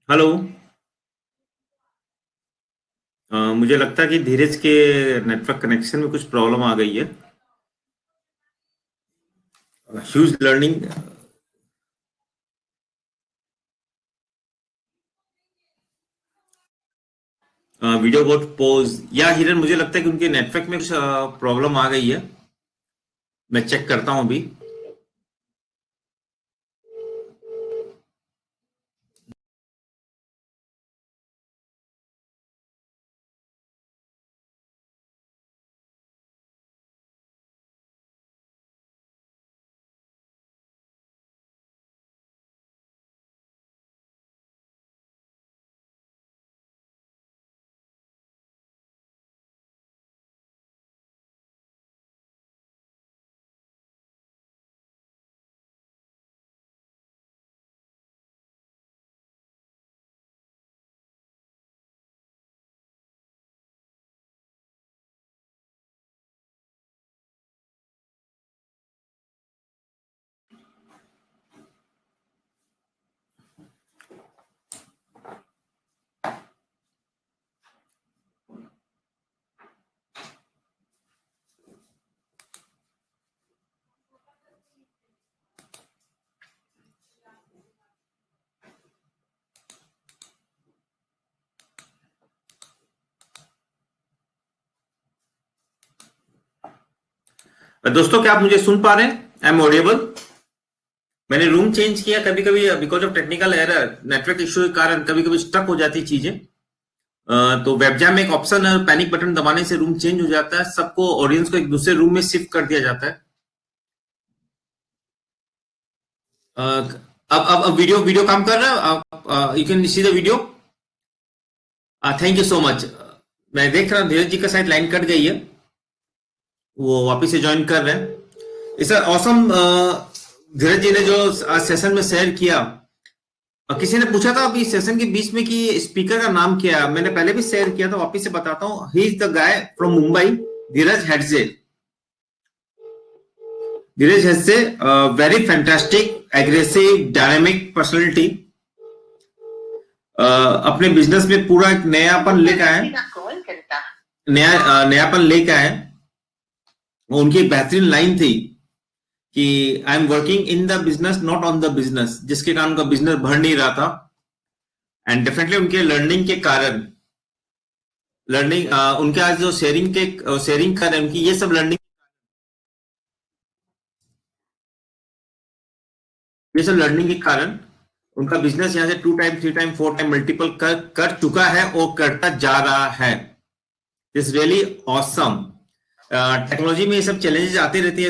हेलो? मुझे लगता है कि धीरज के नेटवर्क कनेक्शन में कुछ प्रॉब्लम आ गई है। ह्यूज लर्निंग, वीडियो बहुत पोज, या हिरन मुझे लगता है कि उनके नेटवर्क में कुछ प्रॉब्लम आ गई है। मैं चेक करता हूं अभी। दोस्तों क्या आप मुझे सुन पा रहे हैं? I am audible? मैंने रूम चेंज किया, कभी कभी because of technical error, network issue के कारण कभी कभी स्टक हो जाती चीजें। तो वेबजैम में एक ऑप्शन है, पैनिक बटन दबाने से रूम चेंज हो जाता है, सबको ऑडियंस को एक दूसरे रूम में शिफ्ट कर दिया जाता है। अब वीडियो काम कर रहा है, you can see the video. Thank you so much. मैं देख रहा हूँ धीरज जी का शायद लाइन कट गई है, वो वापिस से ज्वाइन कर रहे हैं। It's awesome. धीरज जी ने जो आज सेशन में शेयर किया, किसी ने पूछा था अभी सेशन के बीच में कि स्पीकर का नाम क्या है, मैंने पहले भी शेयर किया था, वापिस से बताता हूँ। He is the guy from Mumbai, Dheeraj हेडजे। Dheeraj हेडजे, very fantastic, aggressive, dynamic personality. अपने बिजनेस में पूरा एक नयापन लेकर आए, नयापन लेकर आए। उनकी एक बेहतरीन लाइन थी कि I am working in the business not on the business, जिसके कारण उनका बिजनेस बढ़ नहीं रहा था। एंड डेफिनेटली उनके लर्निंग के कारण, उनके आज जो शेयरिंग कर रहे हैं, उनकी ये सब लर्निंग, ये सब लर्निंग के कारण उनका बिजनेस यहाँ से 2 टाइम 3 टाइम 4 टाइम मल्टीपल कर चुका है और करता जा रहा है। It's really awesome. टेक्नोलॉजी में ये सब चैलेंजेस आते रहते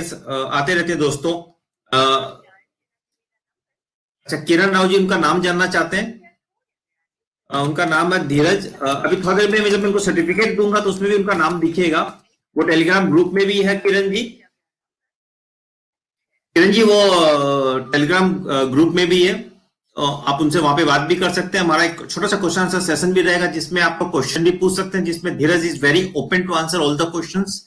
हैं दोस्तों। अच्छा, किरण राव जी उनका नाम जानना चाहते हैं। उनका नाम है धीरज। अभी थोड़ी देर में मैं जब उनको सर्टिफिकेट दूंगा तो उसमें भी उनका नाम दिखेगा। वो टेलीग्राम ग्रुप में भी है किरण जी। किरण जी वो टेलीग्राम ग्रुप में भी है, आप उनसे वहां पे बात भी कर सकते हैं। हमारा एक छोटा सा क्वेश्चन आंसर सेशन भी रहेगा जिसमें आपको क्वेश्चन भी पूछ सकते हैं, जिसमें Dheeraj is very open to answer all the questions.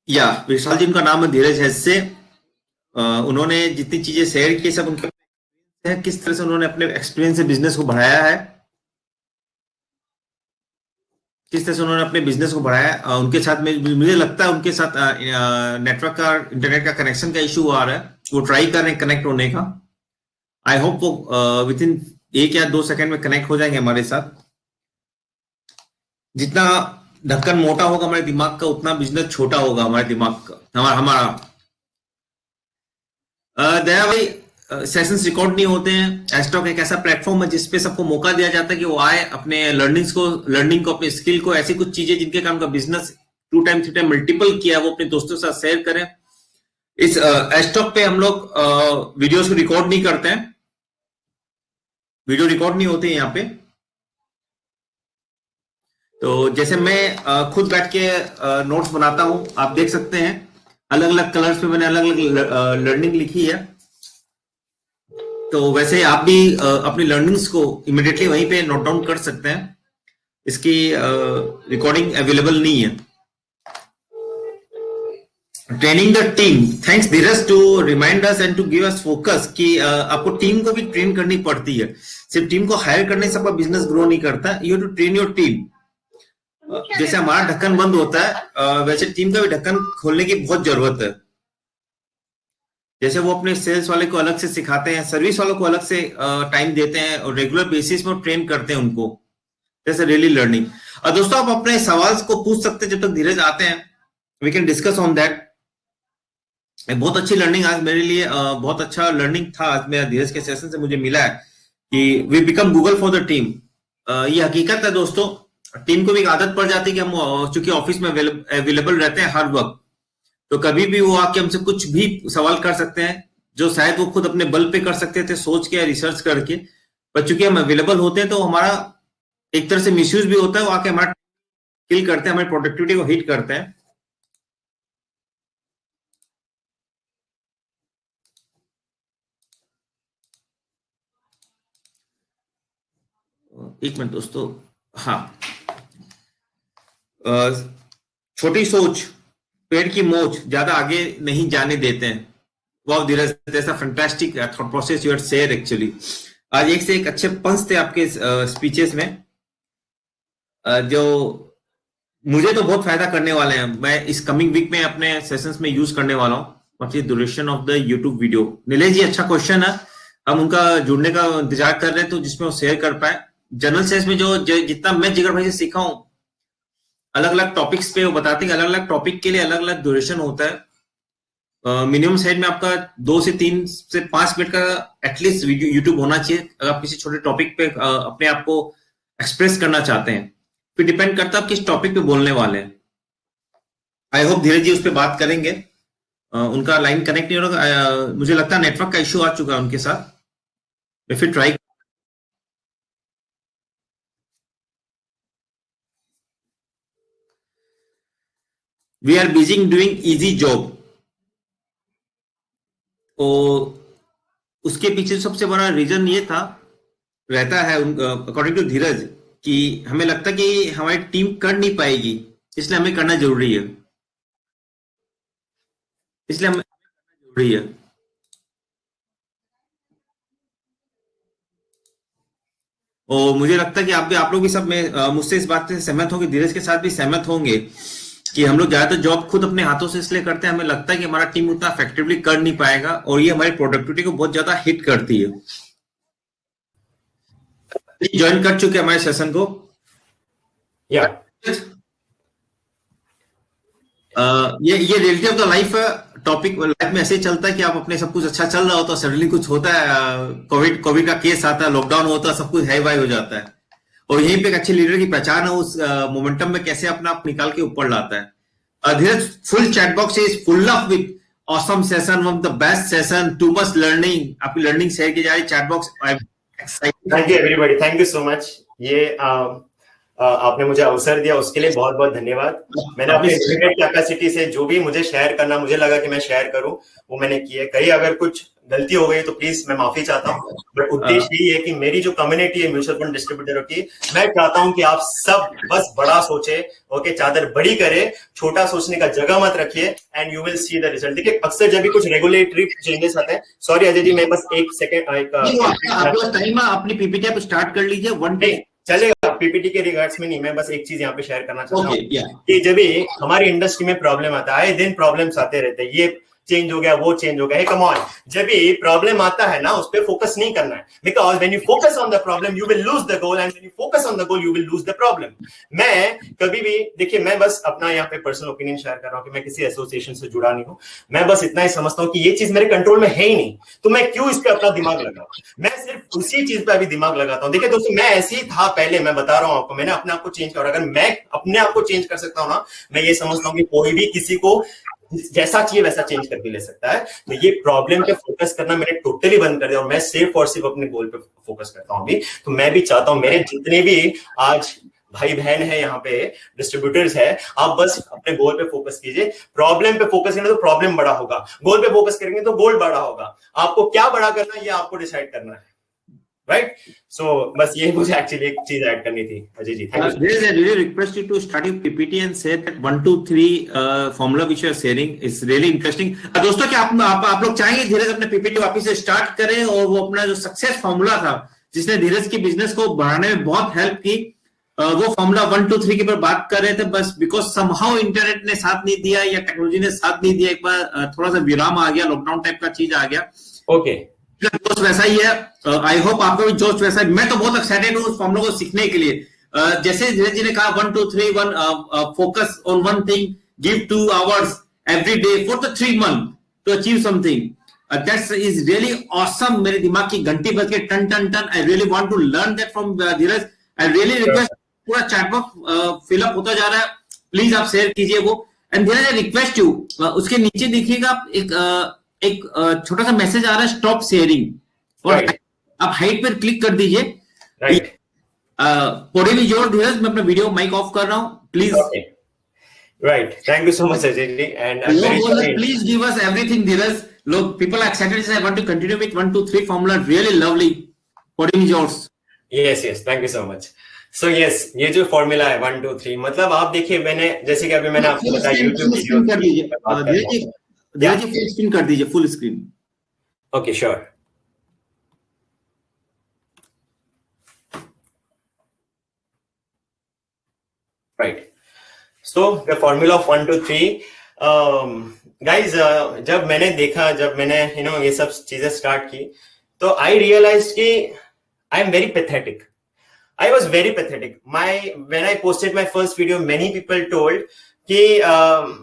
या विशाल जी उनका नाम है धीरज हेडसे। उन्होंने जितनी चीजें शेयर की सब उनके हैं, किस तरह से उन्होंने अपने एक्सपीरियंस से बिजनेस को बढ़ाया है, किस तरह से उन्होंने अपने बिजनेस को बढ़ाया। उनके साथ में मुझे लगता है उनके साथ नेटवर्क का, इंटरनेट का कनेक्शन का इशू आ रहा है, वो ट्राई कर रहे हैं कनेक्ट होने का। आई होप वो विद इन 1 या 2 सेकंड में कनेक्ट हो जाएंगे हमारे साथ। जितना ढक्कन मोटा होगा हमारे दिमाग का, उतना बिजनेस छोटा होगा हमारे दिमाग का, हमारा। दया भाई, सेशंस रिकॉर्ड नहीं होते हैं। एस्टॉक एक ऐसा प्लेटफॉर्म है जिसपे सबको मौका दिया जाता है कि वो आए, अपने लर्निंग को, अपने स्किल को, ऐसी कुछ चीजें जिनके काम का बिजनेस 2 टाइम 3 टाइम मल्टीपल किया, वो अपने दोस्तों के साथ शेयर करें। इस एस्टॉक पे हम लोग वीडियोस को रिकॉर्ड नहीं करते हैं, वीडियो रिकॉर्ड नहीं होते हैं यहाँ पे। तो जैसे मैं खुद बैठ के नोट्स बनाता हूं, आप देख सकते हैं अलग अलग कलर्स पे मैंने अलग अलग लर्निंग लिखी है। तो वैसे आप भी अपनी लर्निंग्स को इमिडिएटली वहीं पे नोट डाउन कर सकते हैं। इसकी रिकॉर्डिंग अवेलेबल नहीं है। Training the team, thanks Dheeraj to remind us and to give us focus कि आपको टीम को भी ट्रेन करनी पड़ती है। सिर्फ टीम को हायर करने से आपका बिजनेस ग्रो नहीं करता, you have to train your team. जैसे हमारा ढक्कन बंद होता है, वैसे टीम का भी ढक्कन खोलने की बहुत जरूरत है। जैसे वो अपने सेल्स वाले को अलग से सिखाते हैं, सर्विस वालों को अलग से टाइम देते हैं और रेगुलर बेसिस पर ट्रेन करते हैं उनको, जैसे रियली लर्निंग। और दोस्तों आप अपने सवाल को पूछ सकते हैं जब तक धीरज आते हैं, we can discuss on that. बहुत अच्छी लर्निंग आज मेरे लिए, बहुत अच्छा लर्निंग था आज मेरा धीरज के सेशन से मुझे मिला है कि we become Google for the team. ये हकीकत है दोस्तों, टीम को भी एक आदत पड़ जाती है कि हम चूंकि ऑफिस में अवेलेबल रहते हैं हर वक्त, तो कभी भी वो आके हमसे कुछ भी सवाल कर सकते हैं जो शायद वो खुद अपने बल पे कर सकते थे सोच के या रिसर्च करके। पर चूंकि हम अवेलेबल होते हैं तो हमारा एक तरह से मिसयूज भी होता है, वो आके हमारा किल करते हैं, हमारी प्रोडक्टिविटी को हिट करते हैं। एक मिनट दोस्तों, हाँ, छोटी सोच पेड़ की मोच ज्यादा आगे नहीं जाने देते हैं। वाह धीरज, जैसा fantastic thought process you had share actually. आज एक से एक अच्छे पंच थे आपके स्पीचेस में, जो मुझे तो बहुत फायदा करने वाले हैं। मैं इस कमिंग वीक में अपने सेशंस में यूज करने वाला हूँ, मतलब duration of the YouTube video. Nilesh ji अच्छा क्वेश्चन है, हम उनका जुड़ने का इंतजार कर रहे हैं तो जिसमें वो शेयर कर पाए। जनरल सेल्स में जो जितना मैं जिगर भाई से सीखा हूँ, अलग अलग टॉपिक्स पे वो बताते हैं, अलग अलग टॉपिक के लिए अलग अलग ड्यूरेशन होता है। मिनिमम साइड में आपका 2 से 3 से 5 मिनट का एटलीस्ट वीडियो यूट्यूब होना चाहिए अगर आप किसी छोटे टॉपिक पे अपने आप को एक्सप्रेस करना चाहते हैं। फिर डिपेंड करता है आप किस टॉपिक पे बोलने वाले हैं। आई होप धीरज जी उस पर बात करेंगे। उनका लाइन कनेक्ट नहीं हो रहा, मुझे लगता है नेटवर्क का इश्यू आ चुका है उनके साथ। मैं फिर try. We are busy doing easy job. तो उसके पीछे सबसे बड़ा रीजन ये था रहता है अकॉर्डिंग टू धीरज कि हमें लगता है कि हमारी टीम कर नहीं पाएगी, इसलिए हमें करना जरूरी है, इसलिए हमें करना जरूरी है। और मुझे लगता है कि आप लोग भी सब में मुझसे इस बात से सहमत होंगे, धीरज के साथ भी सहमत होंगे कि हम लोग ज्यादातर जॉब खुद अपने हाथों से इसलिए करते हैं, हमें लगता है कि हमारा टीम उतना इफेक्टिवली कर नहीं पाएगा और ये हमारी प्रोडक्टिविटी को बहुत ज्यादा हिट करती है। ज्वाइन कर चुके हमारे सेशन को या ये reality of the life topic life में ऐसे ही चलता है कि आप अपने सब कुछ अच्छा चल रहा हो तो सडनली कुछ होता है, कोविड का केस आता है, लॉकडाउन होता है, सब कुछ है वाई हो जाता है। और यहीं पे एक अच्छे लीडर की पहचान है उस मोमेंटम में कैसे अपना आप निकाल के ऊपर लाता है। Dheeraj full chat box is full of with awesome session, one of the best session, too much learning. आपकी लर्निंग शेयर की जा रही chat box. Thank you everybody, thank you so much. ये आपने मुझे अवसर दिया उसके लिए बहुत बहुत धन्यवाद। मैंने अपने लिमिटेड कैपेसिटी से जो भी मुझे शेयर करना मुझे लगा कि मैं शेयर करूं वो मैंने किया। कहीं अगर कुछ गलती हो गई तो प्लीज मैं माफी चाहता हूं, बट उद्देश्य यही है कि मेरी जो कम्युनिटी है म्यूचुअल फंड डिस्ट्रीब्यूटरों की, मैं चाहता हूं कि आप सब बस बड़ा सोचे, ओके, चादर बड़ी करे, छोटा सोचने का जगह मत रखिए and you will see the result. देखिए अक्सर जब भी कुछ रेगुलेटरी चेंजेस आते हैं, सॉरी अजय जी मैं बस एक सेकेंड टाइम अपनी पीपीटी आप स्टार्ट कर लीजिए। वन डे चलेगा, पीपीटी के रिगार्ड्स में नहीं, मैं बस एक चीज यहाँ पे शेयर करना चाहता हूँ कि जब भी हमारी इंडस्ट्री में प्रॉब्लम आता है, आए दिन प्रॉब्लम्स आते रहते हैं, ये चेंज हो गया वो चेंज हो गया, कम ऑन, जब भी प्रॉब्लम आता है ना उस पर फोकस नहीं करना है, because when you focus on the problem you will lose the goal and when you focus on the goal you will lose the problem. मैं कभी भी देखिए, मैं बस अपना यहाँ पे पर्सनल ओपिनियन शेयर कर रहा हूँ कि मैं किसी एसोसिएशन से जुड़ा नहीं हूँ, मैं बस इतना ही समझता हूँ कि ये चीज मेरे कंट्रोल में है ही नहीं, तो मैं क्यों इस पे अपना दिमाग लगाऊं। मैं सिर्फ उसी चीज पे अभी दिमाग लगाता हूँ। देखिए दोस्तों, मैं ऐसे ही था पहले, मैं बता रहा हूँ आपको, मैंने अपने आप को चेंज किया। अगर मैं अपने आप को चेंज कर सकता हूँ ना, मैं ये समझता हूँ कि कोई भी किसी को जैसा चाहिए वैसा चेंज करके ले सकता है। तो ये प्रॉब्लम पे फोकस करना मैंने टोटली बंद कर दिया और मैं सिर्फ और सिर्फ अपने गोल पे फोकस करता हूं अभी। तो मैं भी चाहता हूं मेरे जितने भी आज भाई बहन है यहाँ पे डिस्ट्रीब्यूटर्स है, आप बस अपने गोल पे फोकस कीजिए। प्रॉब्लम पे फोकस करेंगे तो प्रॉब्लम बड़ा होगा, गोल पे फोकस करेंगे तो गोल बड़ा होगा। आपको क्या बड़ा करना है ये आपको डिसाइड करना है, राइट? सो बस ये मुझे एक्चुअली एक चीज ऐड करनी थी। Ajay ji, thank you. There is a really request you to start your PPT and say that 1, 2, 3 formula which you are sharing is really interesting. दोस्तों क्या आप लोग चाहेंगे धीरज अपने PPT वापस से स्टार्ट करें और वो अपना जो सक्सेस फॉर्मूला था जिसने धीरज की बिजनेस को बढ़ाने में बहुत हेल्प की, वो फॉर्मूला 1, 2, 3 के ऊपर बात कर रहे थे, बस बिकॉज समहाउ इंटरनेट ने साथ नहीं दिया या टेक्नोलॉजी ने साथ नहीं दिया, एक बार थोड़ा सा विराम आ गया, लॉकडाउन टाइप का चीज आ गया। ओके, जोश वैसा ही है। आई होप आपका भी जोश वैसा है। मैं तो बहुत एक्साइटेड हूँ उस फॉर्मूला को सीखने के लिए। जैसे धीरज जी ने कहा 1, 2, 3, 1 focus on one thing, give 2 hours every day for the 3 months to achieve something, that is really awesome. मेरे दिमाग की घंटी बज के टन टन टन। I really want to learn that from Dheeraj. I really request, पूरा चैट बॉक्स फिलअप होता जा रहा है, प्लीज आप शेयर कीजिए वो। And Dheeraj I request you, उसके नीचे देखिएगा एक छोटा सा मैसेज आ रहा है, स्टॉप शेयरिंग, और आप हाइट पर क्लिक कर दीजिए। राइट, पौड़ी जोर धीरज, मैं अपना वीडियो माइक ऑफ कर रहा हूँ, please. Right, thank you so much Ajay ji and please give us everything Dheeraj. लोग people are excited, I want to continue with 1, 2, 3 formula, really lovely. पौड़ी जोर्स, yes, thank you so much. So yes, ये जो formula है 1, 2, 3, मतलब आप देखिए, मैंने जैसे कि अभी मैंने आपको बताया यूट्यूब वीडियो कर दीजिए धीरज जी, फुल स्क्रीन कर दीजिए, full screen. Okay, sure. Right, so the formula of 1, 2, 3 guys, जब मैंने ये सब चीजें स्टार्ट की तो आई रियलाइज कि I am very pathetic. I was very pathetic. When I posted my first video, many people told कि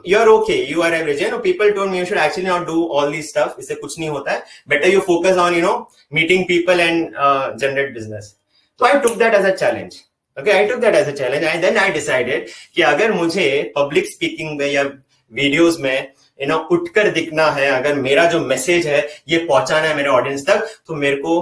you're okay, you are average. You know, people told me you should actually not do all these stuff. इससे कुछ नहीं होता है. Better you focus on, you know, meeting people and generate business. So I took that as a challenge. Okay, I took that as a challenge. And then I decided कि अगर मुझे public speaking में या videos में you know उठकर दिखना है, अगर मेरा जो मैसेज है ये पहुंचाना है मेरे ऑडियंस तक, तो मेरे को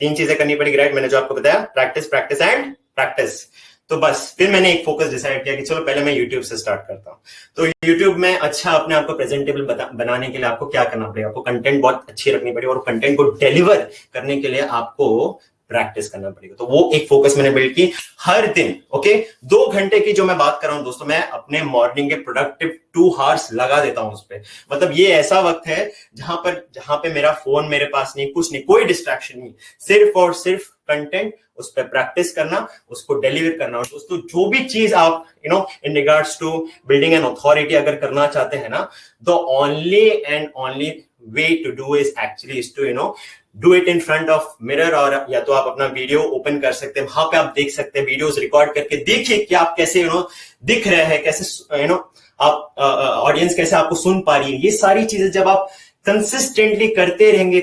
3 चीजें करनी पड़ेगी, राइट? मैंने जो आपको बताया, प्रैक्टिस प्रैक्टिस एंड प्रैक्टिस. तो बस फिर मैंने एक फोकस डिसाइड किया कि चलो पहले मैं YouTube से स्टार्ट करता हूं. तो YouTube में अच्छा अपने आप को प्रेजेंटेबल बनाने के लिए आपको क्या करना पड़ेगा? आपको कंटेंट बहुत अच्छी रखनी पड़ेगी और कंटेंट को डिलीवर करने के लिए आपको प्रैक्टिस करना पड़ेगा. तो वो एक फोकस मैंने बिल्ड की. हर दिन ओके 2 घंटे की जो मैं बात कर रहा हूं दोस्तों, मैं अपने मॉर्निंग के प्रोडक्टिव 2 आवर्स लगा देता हूं उस पर. मतलब ये ऐसा वक्त है जहां पे मेरा फोन मेरे पास नहीं, कुछ नहीं, कोई डिस्ट्रैक्शन नहीं, सिर्फ और सिर्फ कंटेंट, उस पर प्रैक्टिस करना, उसको डिलीवर करना. और दोस्तों जो भी चीज आप you know in regards to building an authority अगर करना चाहते हैं ना, the only and only way to do is actually is to you know do it in front of mirror, और या तो आप अपना वीडियो ओपन कर सकते हैं, वहां पे आप देख सकते हैं, वीडियोस रिकॉर्ड करके देखिए कि आप कैसे यू नो दिख रहे हैं, कैसे यू नो आप ऑडियंस कैसे आपको सुन पा रही है. ये सारी चीजें जब आप कंसिस्टेंटली करते रहेंगे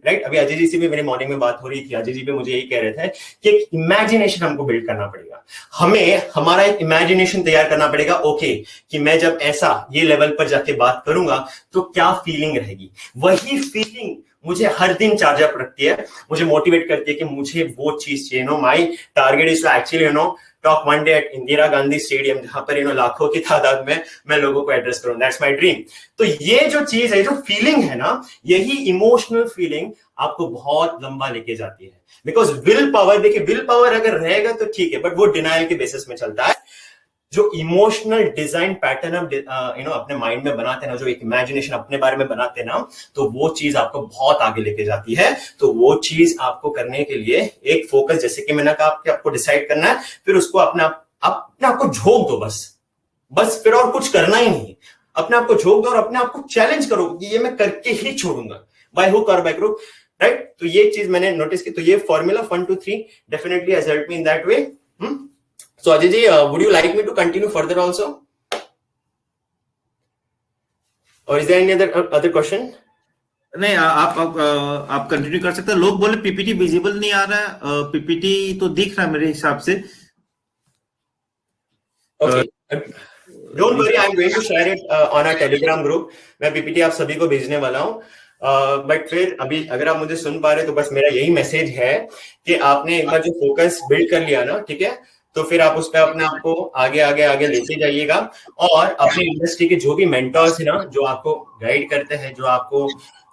राइट. अभी अजय जी से भी मेरी मॉर्निंग में बात हो रही थी. अजय जी भी मुझे यही कह रहे थे कि एक इमेजिनेशन हमको बिल्ड करना पड़ेगा. हमें हमारा एक इमेजिनेशन तैयार करना पड़ेगा. ओके कि मैं जब ऐसा ये लेवल पर जाके बात करूंगा तो क्या फीलिंग रहेगी. वही फीलिंग मुझे हर दिन चार्ज अप रखती है, मुझे मोटिवेट करती है कि मुझे वो चीज चाहिए. No my target is to actually you know talk one day at Indira Gandhi stadium, जहां पर यू नो लाखों की तादाद में मैं लोगों को एड्रेस करूं. That's my dream. तो ये जो चीज है, जो फीलिंग है ना, यही इमोशनल फीलिंग आपको बहुत लंबा लेके जाती है. बिकॉज विल पावर, देखिए विल पावर अगर रहेगा तो ठीक है, बट वो डिनायल के बेसिस में चलता है. जो इमोशनल डिजाइन पैटर्न आप यू नो अपने माइंड में बनाते हैं ना, जो एक इमेजिनेशन अपने बारे में बनाते हैं ना, तो वो चीज आपको बहुत आगे लेके जाती है. तो वो चीज आपको करने के लिए एक फोकस, जैसे कि मैंने कहा, आपको डिसाइड करना है, फिर उसको अपने आप को झोंक दो. बस फिर और कुछ करना ही नहीं. अपने आप को झोंक दो और अपने आप को चैलेंज करो कि ये मैं करके ही छोड़ूंगा, बाय हुक और बाय क्रुक, राइट. तो ये चीज मैंने नोटिस की. तो ये formula 1 2 3 definitely has helped me in that way. So Ajay ji, would you like me to continue further also? Or is there any other question? नहीं, आप कंटिन्यू कर सकते हैं. लोग बोले पीपीटी विजिबल नहीं आ रहा है. पीपीटी तो दिख रहा है मेरे हिसाब से. Okay. Don't worry, I'm going to share it on our Telegram group. मैं पीपीटी आप सभी को भेजने वाला हूँ. बट फिर अभी अगर आप मुझे सुन पा रहे तो बस मेरा यही मैसेज है कि आपने एक बार जो फोकस बिल्ड कर लिया ना, ठीक है, तो फिर आप उस पर अपने आप को आगे लेते जाइएगा. और अपनी इंडस्ट्री के जो भी मेंटर्स है ना, जो आपको गाइड करते हैं, जो आपको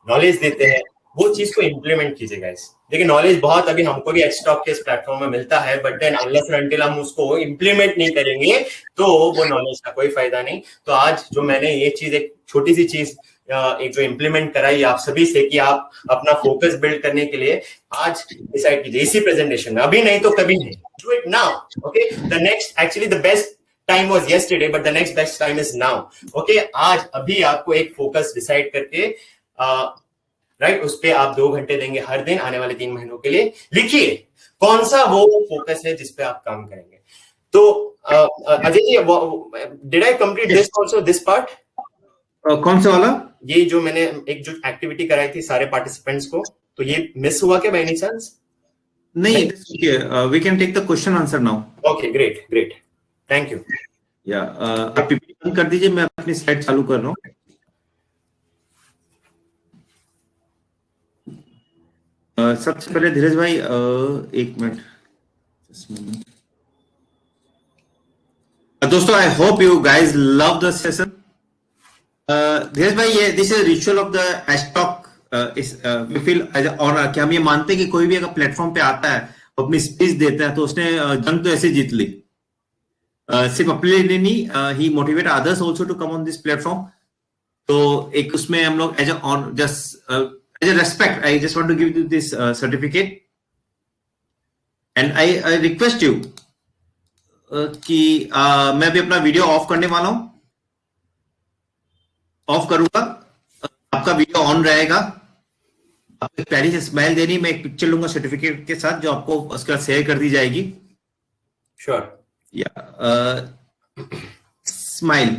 नॉलेज देते हैं, वो चीज को इम्प्लीमेंट कीजिएगा. देखिए नॉलेज बहुत अभी हमको भी एक्सटॉक के इस प्लेटफॉर्म में मिलता है, but then unless and until हम उसको इम्प्लीमेंट नहीं करेंगे तो वो नॉलेज का कोई फायदा नहीं. तो आज जो मैंने ये चीज, एक छोटी सी चीज एक जो इम्प्लीमेंट कराई आप सभी से कि आप अपना फोकस बिल्ड करने के लिए आज डिसाइड कीजिए इसी प्रेजेंटेशन में, अभी नहीं तो कभी नहीं. Do it now. Okay, the next actually the best time was yesterday, but the next best time is now. Okay, आज अभी आपको एक फोकस डिसाइड करके राइट उस पे आप 2 घंटे देंगे हर दिन आने वाले 3 महीनों के लिए. लिखिए कौन सा वो फोकस है जिस पे आप काम करेंगे. तो Ajay ji, did I complete this also, this part? कौन सा वाला? ये जो मैंने एक जो एक्टिविटी कराई थी सारे पार्टिसिपेंट्स को, तो ये मिस हुआ क्या बाय एनी चांस? नहीं, we can take the question answer now. Okay, great, thank you. या आप पीपीटी बंद कर दीजिए, मैं अपनी स्लाइड चालू कर रहा हूँ. सबसे पहले धीरज भाई 1 मिनट. दोस्तों, I hope you guys love the session. Dheeraj भाई, ये this is ritual of the एस्टॉक. वी फील एज ऑनर कि हम ये मानते हैं कि कोई भी अगर प्लेटफॉर्म पे आता है, अपनी स्पीच देता है, तो उसने जंग तो ऐसे जीत ली. सिर्फ अपने लिए नहीं, he motivate others also to come on this platform. तो एक उसमें हम लोग as on just as a respect, I just want to give you this certificate, and I request you कि मैं अभी अपना वीडियो ऑफ करने वाला हूं. ऑफ करूंगा, आपका वीडियो ऑन रहेगा आपको एक प्यारी सी स्माइल देनी, मैं एक पिक्चर लूंगा सर्टिफिकेट के साथ जो आपको उसके बाद शेयर कर दी जाएगी। श्योर। या स्माइल,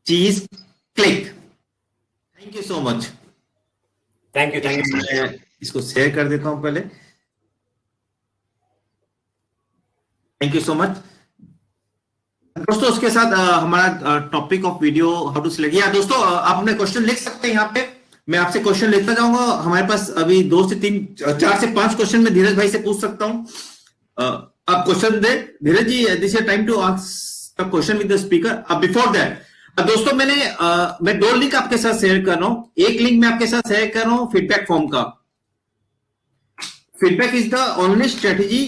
चीज, click. Thank you so much. Thank you मैं इसको शेयर कर देता हूं पहले। थैंक यू सो मच दोस्तों। उसके साथ हमारा topic of video how to select. या दोस्तों आप अपने क्वेश्चन लिख सकते हैं यहाँ पे, मैं आपसे क्वेश्चन लेता जाऊंगा। हमारे पास अभी 2 से 3 4 से 5 क्वेश्चन मैं धीरज भाई से पूछ सकता हूं। आप क्वेश्चन दे Dheeraj ji, this is time to ask the question with the speaker. Before that दोस्तों मैं 2 लिंक आपके साथ शेयर कर रहा हूं। एक लिंक मैं आपके साथ शेयर कर रहा हूं फीडबैक फॉर्म का। Feedback is the only strategy,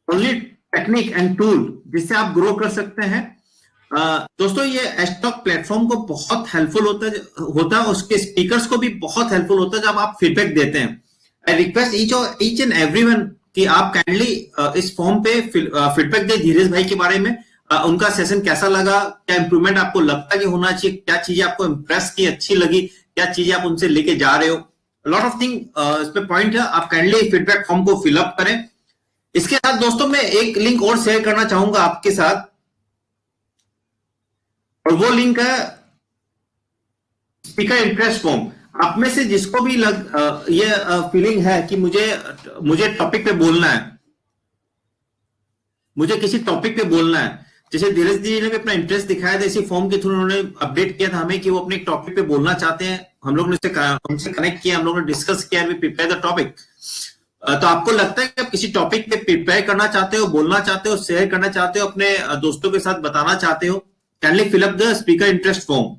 only technique and tool जिससे आप ग्रो कर सकते हैं। दोस्तों ये एस्टॉक प्लेटफॉर्म को बहुत हेल्पफुल होता है, उसके स्पीकर्स को भी बहुत हेल्पफुल होता है जब आप फीडबैक देते हैं। आई रिक्वेस्ट ईच एंड एवरीवन कि आप काइंडली इस फॉर्म पे फीडबैक दे धीरज भाई के बारे में। उनका सेशन कैसा लगा, क्या इंप्रूवमेंट आपको लगता है कि होना चाहिए, क्या चीजें आपको इंप्रेस की, अच्छी लगी, क्या चीजें आप उनसे लेके जा रहे हो। लॉट ऑफ थिंग इस पे पॉइंट है। आप काइंडली फीडबैक फॉर्म को फिलअप करें। इसके साथ दोस्तों मैं एक लिंक और शेयर करना चाहूंगा आपके साथ, और वो लिंक है स्पीकर इंटरेस्ट फॉर्म। आप में से जिसको भी ये फीलिंग है कि मुझे टॉपिक पे बोलना है, मुझे किसी टॉपिक पे बोलना है, जैसे धीरज जी ने भी अपना इंटरेस्ट दिखाया था, इसी फॉर्म के थ्रू उन्होंने अपडेट किया था हमें कि वो अपने टॉपिक पे बोलना चाहते हैं। हम लोग ने उनसे कनेक्ट किया, हम लोगों ने डिस्कस किया, वी प्रिपेयर द टॉपिक। तो आपको लगता है कि आप किसी टॉपिक पे प्रिपेयर करना चाहते हो, बोलना चाहते हो, शेयर करना चाहते हो, अपने दोस्तों के साथ बताना चाहते हो, kindly fill up the speaker interest form.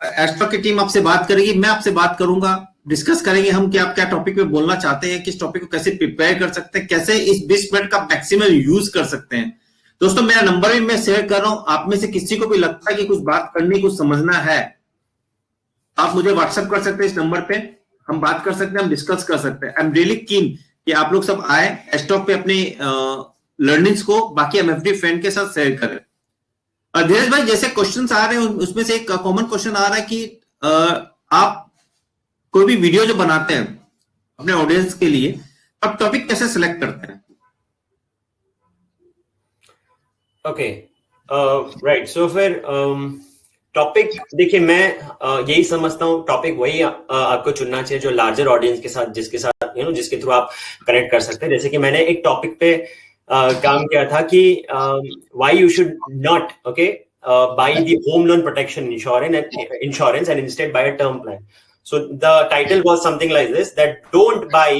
एस्ट्रॉक की टीम आपसे बात करेगी, मैं आपसे बात करूंगा, डिस्कस करेंगे हम कि आप क्या टॉपिक पे बोलना चाहते हैं, किस टॉपिक को कैसे प्रिपेयर कर सकते हैं, कैसे इस 20 मिनट का मैक्सिमम यूज कर सकते हैं। दोस्तों मेरा नंबर भी मैं शेयर कर रहा हूं। आप में से किसी को भी लगता है कि कुछ बात करनी, कुछ समझना है, आप मुझे व्हाट्सएप कर सकते हैं इस नंबर पे, हम बात कर सकते हैं, हम डिस्कस कर सकते हैं। आई एम रियली कीन कि आप लोग सब आए एस्टॉक पे अपनी लर्निंग्स को बाकी एमएफडी फ्रेंड के साथ शेयर करें। धीरज भाई जैसे क्वेश्चंस आ रहे हैं उसमें से एक कॉमन क्वेश्चन आ रहा है कि आप कोई भी वीडियो जो बनाते हैं अपने ऑडियंस के लिए, आप टॉपिक कैसे सिलेक्ट करते हैं? ओके राइट, सो फिर टॉपिक देखिए मैं यही समझता हूँ टॉपिक वही आपको चुनना चाहिए जो लार्जर ऑडियंस के साथ, जिसके साथ जिसके थ्रू आप कनेक्ट कर सकते हैं। जैसे कि मैंने एक टॉपिक पे काम किया था कि why you should not buy the home loan protection insurance and instead buy a term plan. So the title was something like this, that don't buy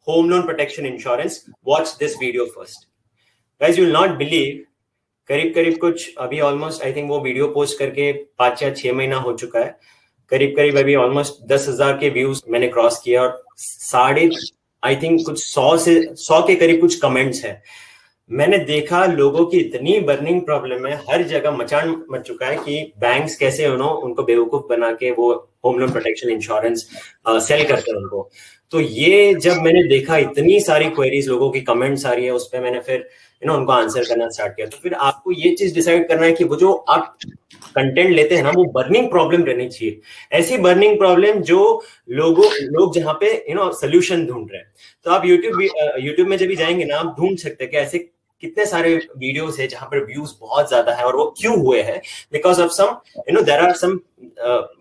home loan protection insurance, watch this video first. Guys, you will not believe, करीब कुछ अभी almost I think वो video post करके 5 या 6 महीना हो चुका है। करीब अभी ऑलमोस्ट 10,000 के व्यूज मैंने क्रॉस किया और आई थिंक कुछ 100 के करीब कुछ कमेंट्स हैं। मैंने देखा लोगों की इतनी बर्निंग प्रॉब्लम है, हर जगह मचान मच चुका है कि बैंक्स कैसे उनको बेवकूफ बना के वो home loan protection insurance sell करते हैं उनको। तो ये जब मैंने देखा इतनी सारी क्वेरीज लोगों की कमेंट्स आ रही है, उस पर मैंने फिर उनको आंसर करना स्टार्ट किया। तो फिर आपको ये चीज डिसाइड करना है कि वो जो आप कंटेंट लेते हैं ना, वो बर्निंग प्रॉब्लम रहनी चाहिए, ऐसी बर्निंग प्रॉब्लम जो लोग जहाँ पे सोल्यूशन ढूंढ रहे हैं। तो आप यूट्यूब में जब भी जाएंगे ना, आप ढूंढ सकते हैं कि ऐसे कितने सारे वीडियोस है जहां पर व्यूज बहुत ज्यादा है, और वो क्यों हुए हैं? Because of some there are some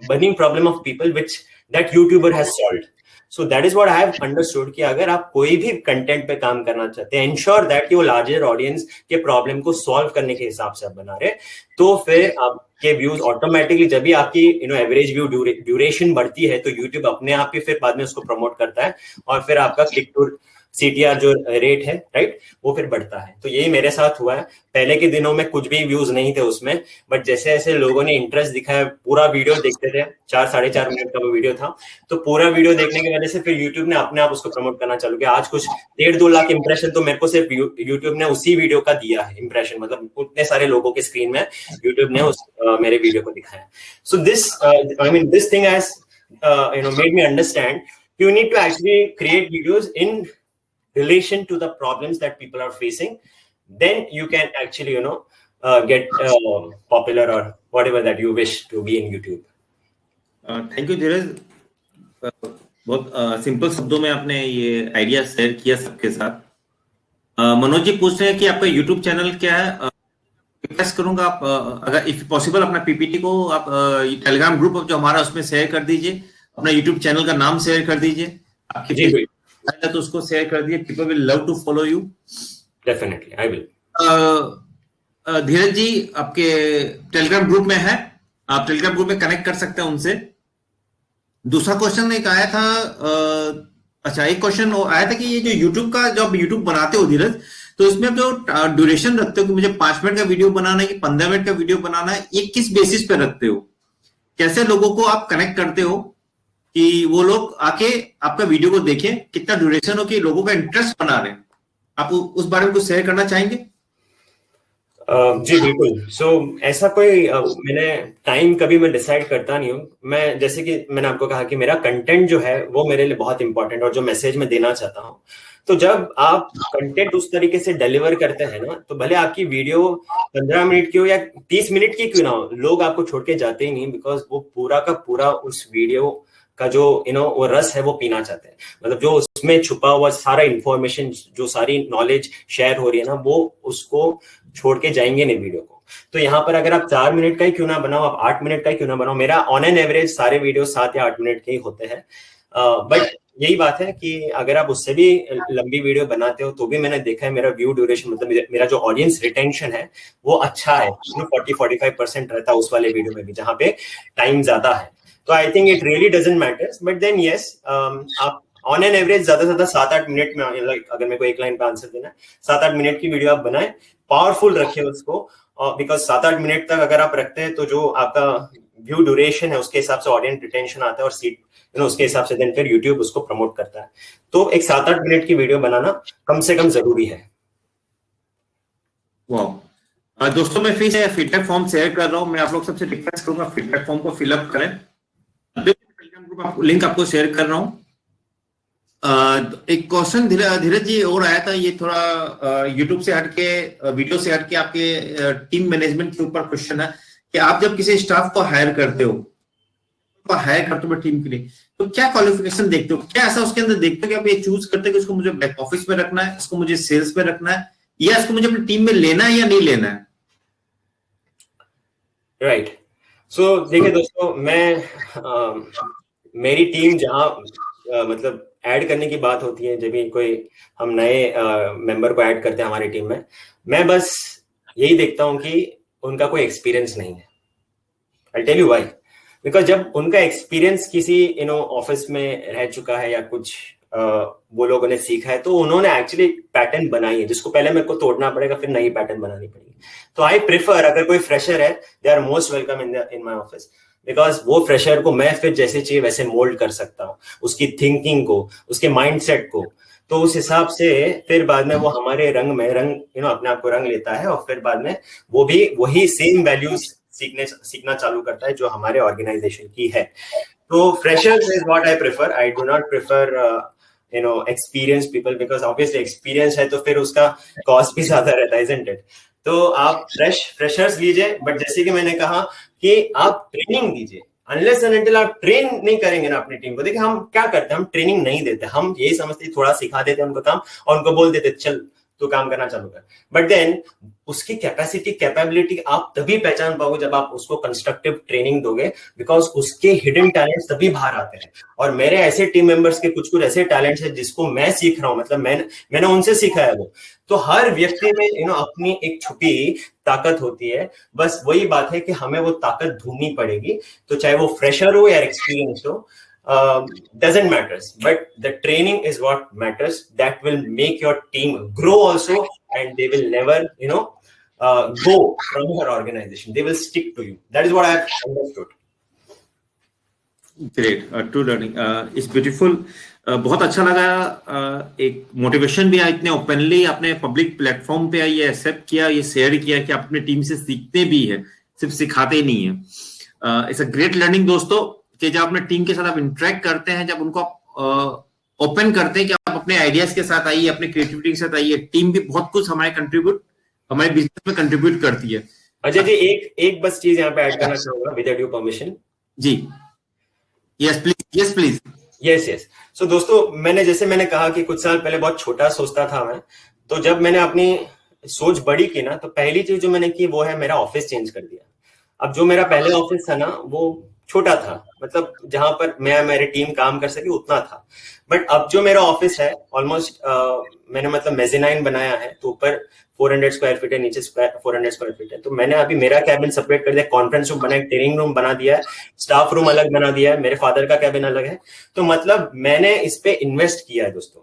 burning problem of people which that YouTuber has solved. So that is what I have understood कि अगर आप कोई भी कंटेंट पे काम करना चाहते हैं, इंश्योर दैट कि वो लार्जर ऑडियंस के प्रॉब्लम को सॉल्व करने के हिसाब से आप बना रहे, तो फिर आपके व्यूज ऑटोमेटिकली, जब भी आपकी एवरेज व्यू ड्यूरेशन बढ़ती है, तो यूट्यूब अपने आप ही फिर बाद में उसको प्रमोट करता है और फिर आपका क्लिक टू CTR जो रेट है, राइट, वो फिर बढ़ता है। तो यही मेरे साथ हुआ है। पहले के दिनों में कुछ भी व्यूज नहीं थे उसमें, बट जैसे जैसे लोगों ने इंटरेस्ट दिखाया, पूरा वीडियो देखते थे, 4-4.5 मिनट का वो वीडियो था, तो पूरा वीडियो देखने की वजह से फिर यूट्यूब ने अपने आप उसको प्रमोट करना चालू किया। आज कुछ 1.5-2 लाख इंप्रेशन तो मेरे को सिर्फ यूट्यूब ने उसी वीडियो का दिया है इंप्रेशन, मतलब उतने सारे लोगों के स्क्रीन में यूट्यूब ने मेरे वीडियो को दिखाया। So this thing has made me understand you need to actually create videos in relation to the problems that people are facing, then you can actually get popular or whatever that you wish to be in YouTube. Thank you Dheeraj, बहुत simple शब्दों में आपने ये idea share किया सबके साथ। मनोज जी पूछ रहे हैं कि आपका यूट्यूब चैनल क्या है। रिक्वेस्ट करूंगा आप अगर इफ पॉसिबल अपना पीपीटी को आप टेलीग्राम ग्रुप जो हमारा उसमें शेयर कर दीजिए, अपना यूट्यूब चैनल का नाम शेयर कर दीजिए, आपकी जी तो उसको शेयर कर दीजिए। People will love to follow you. Definitely I will. Dheeraj ji आपके टेलीग्राम ग्रुप में है, आप टेलीग्राम ग्रुप में कनेक्ट कर सकते हैं उनसे। दूसरा क्वेश्चन एक आया था, अच्छा एक क्वेश्चन आया था कि ये जो यूट्यूब का जो आप यूट्यूब बनाते हो धीरज, तो इसमें आप जो ड्यूरेशन रखते हो कि मुझे 5 मिनट का वीडियो बनाना है कि 15 मिनट का वीडियो बनाना है, ये किस बेसिस पे रखते हो? कैसे लोगों को आप कनेक्ट करते हो कि वो लोग आके आपका वीडियो को देखें, कितना ड्यूरेशन हो कि लोगों का इंटरेस्ट बना रहे हैं? आप उस बारे में कुछ शेयर करना चाहेंगे? जी बिल्कुल। सो ऐसा कोई मैंने टाइम कभी मैं डिसाइड करता नहीं हूँ। मैं जैसे कि मैंने आपको कहा कि मेरा कंटेंट जो है वो मेरे लिए बहुत इंपॉर्टेंट और जो मैसेज मैं देना चाहता हूँ, तो जब आप कंटेंट उस तरीके से डिलीवर करते हैं ना, तो भले आपकी वीडियो 15 मिनट की हो या 30 मिनट की क्यों ना हो, लोग आपको छोड़ के जाते ही नहीं, बिकॉज वो पूरा का पूरा उस वीडियो का जो वो रस है वो पीना चाहते हैं। मतलब जो उसमें छुपा हुआ सारा इंफॉर्मेशन, जो सारी नॉलेज शेयर हो रही है ना, वो उसको छोड़ के जाएंगे नहीं वीडियो को। तो यहाँ पर अगर आप 4 मिनट का ही क्यों ना बनाओ, आप 8 मिनट का ही क्यों ना बनाओ, मेरा ऑन एन एवरेज सारे वीडियो 7 या 8 मिनट के ही होते हैं। बट यही बात है कि अगर आप उससे भी लंबी वीडियो बनाते हो तो भी मैंने देखा है मेरा व्यू ड्यूरेशन, मतलब मेरा जो ऑडियंस रिटेंशन है वो अच्छा है, 40-45% रहता है उस वाले वीडियो में भी जहाँ पे टाइम ज्यादा है। तो I think it really doesn't matters, but then yes, आप ऑन एन एवरेज ज्यादा से ज्यादा 7-8 मिनट में, अगर मेरे को एक लाइन पे आंसर देना है, 7-8 मिनट की वीडियो आप बनाए, पावरफुल रखिए उसको, बिकॉज 7-8 मिनट तक अगर आप रखते हैं तो जो आपका व्यू ड्यूरेशन है उसके हिसाब से ऑडियंस रिटेंशन आता है और सीट उसके हिसाब से देन फिर यूट्यूब उसको प्रमोट करता है। तो एक 7-8 मिनट की वीडियो बनाना कम से कम जरूरी है। वाह दोस्तों, मैं फिर से फीडबैक फॉर्म शेयर कर रहा हूं। मैं आप लोग सबसे रिक्वेस्ट करूंगा फीडबैक फॉर्म को फिलअप करें। टेलीग्राम ग्रुप लिंक आपको शेयर कर रहा हूं। एक क्वेश्चन धीरज जी और आया था, ये थोड़ा यूट्यूब से हटके, वीडियो से हटके आपके टीम मैनेजमेंट के ऊपर क्वेश्चन है कि आप जब किसी स्टाफ को हायर करते हो टीम के लिए, तो क्या क्वालिफिकेशन देखते हो? क्या ऐसा उसके अंदर देखते हो कि आप ये चूज करते हो कि इसको मुझे बैक ऑफिस में रखना है, इसको मुझे सेल्स में रखना है, या इसको मुझे अपनी टीम में लेना है या नहीं लेना है? राइट। सो देखिए दोस्तों, मैं मेरी टीम जहां मतलब ऐड करने की बात होती है, जब भी कोई हम नए मेंबर को ऐड करते हैं हमारी टीम में, मैं बस यही देखता हूं कि उनका कोई एक्सपीरियंस नहीं है। I tell you why, because जब उनका एक्सपीरियंस किसी ऑफिस में रह चुका है या कुछ वो लोगों ने सीखा है, तो उन्होंने एक्चुअली पैटर्न बनाई है जिसको पहले मेरे को तोड़ना पड़ेगा, फिर नई पैटर्न बनानी पड़ेगी। तो आई प्रेफर, अगर कोई फ्रेशर है, they are most welcome in my office, because वो फ्रेशर को मैं फिर जैसे चाहिए वैसे मोल्ड कर सकता हूँ, उसकी थिंकिंग को, उसके माइंडसेट को। तो उस हिसाब से फिर बाद में वो हमारे रंग में अपने आप को रंग लेता है, और फिर बाद में वो भी वही सेम वैल्यूज सीखना चालू करता है जो हमारे ऑर्गेनाइजेशन की है। तो freshers is what I prefer. I do not prefer experience people, because obviously experience है तो फिर उसका कॉस्ट भी ज्यादा रहता है, isn't it? तो आप फ्रेशर्स लीजिए, बट जैसे कि मैंने कहा कि आप ट्रेनिंग दीजिए। अनलेस एंड अनटिल आप ट्रेन नहीं करेंगे ना अपनी टीम को, देखिए हम क्या करते हैं, हम ट्रेनिंग नहीं देते, हम यही समझते थोड़ा सिखा देते हैं उनको काम और उनको बोल देते चल तो काम करना चालू कर। बट देन उसकी कैपेसिटी कैपेबिलिटी आप तभी पहचान पाओगे जब आप उसको कंस्ट्रक्टिव ट्रेनिंग दोगे, बिकॉज उसके हिडन टैलेंट्स तभी बाहर आते हैं। और मेरे ऐसे टीम मेंबर्स के कुछ ऐसे टैलेंट्स हैं जिसको मैं सीख रहा हूं, मतलब मैंने उनसे सीखा है वो। तो हर व्यक्ति में अपनी एक छुपी ताकत होती है, बस वही बात है कि हमें वो ताकत ढूंढनी पड़ेगी। तो चाहे वो फ्रेशर हो या एक्सपीरियंस हो, doesn't matters, but the training is what matters. That will make your team grow also, and they will never go from your organization. They will stick to you. That is what I have understood. Great, true learning. It's beautiful. बहुत अच्छा लगा। एक motivation भी आया, इतने openly आपने public platform पे ये एक्सेप्ट किया, ये शेयर किया कि आप अपनी टीम से सीखते भी है, सिर्फ सिखाते ही नहीं है। इट्स अ ग्रेट लर्निंग दोस्तों, कि जब अपने टीम के साथ आप इंटरेक्ट करते हैं, जब उनको ओपन करते हैं कि आप अपने आइडियाज के साथ आइए, अपने क्रिएटिविटी के साथ आइए, टीम भी बहुत कुछ हमारे बिजनेस में कंट्रीब्यूट करती है। अजय जी एक बस चीज यहाँ पे ऐड करना चाहूंगा विद योर परमिशन। जी, yes please, yes please. Yes. So दोस्तों, मैंने कहा कि कुछ साल पहले बहुत छोटा सोचता था मैं। तो जब मैंने अपनी सोच बड़ी की ना, तो पहली चीज जो मैंने की वो है मेरा ऑफिस चेंज कर दिया। अब जो मेरा पहले ऑफिस था ना, वो छोटा था, मतलब जहां पर मैं मेरी टीम काम कर सके उतना था। बट अब जो मेरा ऑफिस है ऑलमोस्ट मैंने मतलब मेजेनाइन बनाया है, तो ऊपर 400 स्क्वायर फीट है, नीचे 400 स्क्वायर फीट है। तो मैंने अभी मेरा कैबिन सेपरेट कर दिया, कॉन्फ्रेंस रूम बना है, ट्रेनिंग रूम बना दिया है, स्टाफ रूम अलग बना दिया है, मेरे फादर का कैबिन अलग है। तो मतलब मैंने इस पे इन्वेस्ट किया है दोस्तों।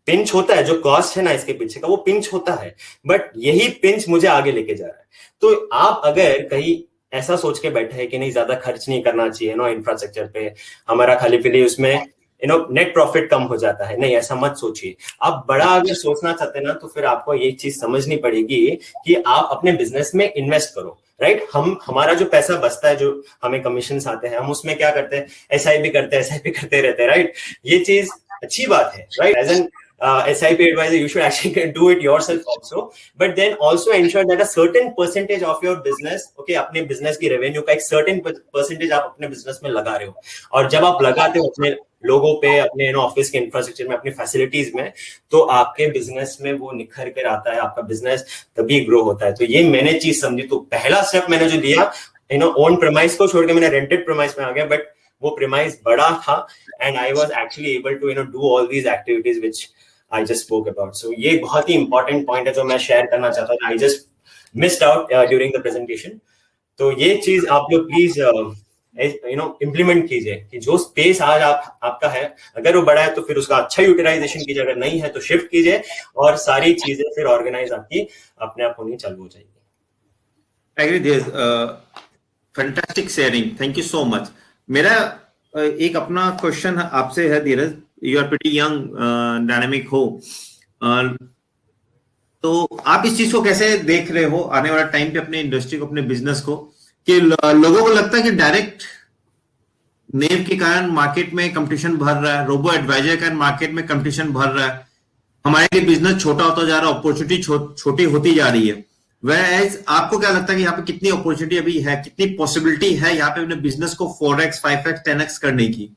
पिंच होता है, जो कॉस्ट है ना इसके पीछे का, वो पिंच होता है, बट यही पिंच मुझे आगे लेके जा रहा है। तो आप अगर कहीं ऐसा सोच के बैठे हैं कि नहीं ज्यादा खर्च नहीं करना चाहिए नो इंफ्रास्ट्रक्चर पे, हमारा खाली पीली उसमें नेट प्रॉफिट कम हो जाता है, नहीं ऐसा मत सोचिए। आप बड़ा अगर सोचना चाहते हैं ना, तो फिर आपको ये चीज समझनी पड़ेगी कि आप अपने बिजनेस में इन्वेस्ट करो, राइट। हमारा जो पैसा बचता है, जो हमें कमीशन आते हैं, हम उसमें क्या करते हैं, एसआईपी करते रहते हैं, राइट। ये चीज अच्छी बात है, right. As an SIP advisor, you should actually do it yourself also, but then also ensure that a certain percentage of your business, okay, अपने बिजनेस की रेवेन्यू का एक certain percentage आप अपने बिजनेस में लगा रहे हो। और जब आप लगाते हो अपने लोगों पे, अपने ऑफिस के इंफ्रास्ट्रक्चर में, अपनी फैसिलिटीज में, तो आपके बिजनेस में वो निखर कर आता है, आपका बिजनेस तभी ग्रो होता है। तो ये मैंने चीज समझी। तो पहला स्टेप मैंने जो दिया, ओन प्रेमाइस को छोड़ के मैंने रेंटेड प्रेमाइस में आ गया, बट वो प्रेमाइस बड़ा था, and I was actually able to do all these activities which I just spoke about. So ये बहुत ही इंपॉर्टेंट पॉइंट है जो मैं शेयर करना चाहता था। I just missed out during the presentation. तो ये चीज आप लोग प्लीज इम्प्लीमेंट कीजिए कि जो स्पेस आज आपका है, अगर वो बड़ा है तो फिर उसका अच्छा यूटिलाइजेशन कीजिए, अगर नहीं है तो शिफ्ट कीजिए, और सारी चीजें फिर ऑर्गेनाइज आपकी अपने आप होनी चालू हो जाएगी। Fantastic sharing, thank you so much. मेरा एक अपना क्वेश्चन आपसे है Dheeraj, you are pretty young, dynamic हो, तो आप इस चीज को कैसे देख रहे हो आने वाला टाइम पे, अपने इंडस्ट्री को, अपने बिजनेस को, कि लोगों को लगता है कि डायरेक्ट नेम के कारण मार्केट में कंपटीशन बढ़ रहा है, रोबो एडवाइजर के कारण मार्केट में कंपटीशन बढ़ रहा है, हमारे लिए बिजनेस छोटा होता जा रहा है, अपॉर्चुनिटी छोटी होती जा रही है। Whereas आपको क्या लगता है कि यहाँ पे कितनी अपॉर्चुनिटी अभी है, कितनी पॉसिबिलिटी है यहाँ पे अपने बिजनेस को 4x 5x 10x करने की?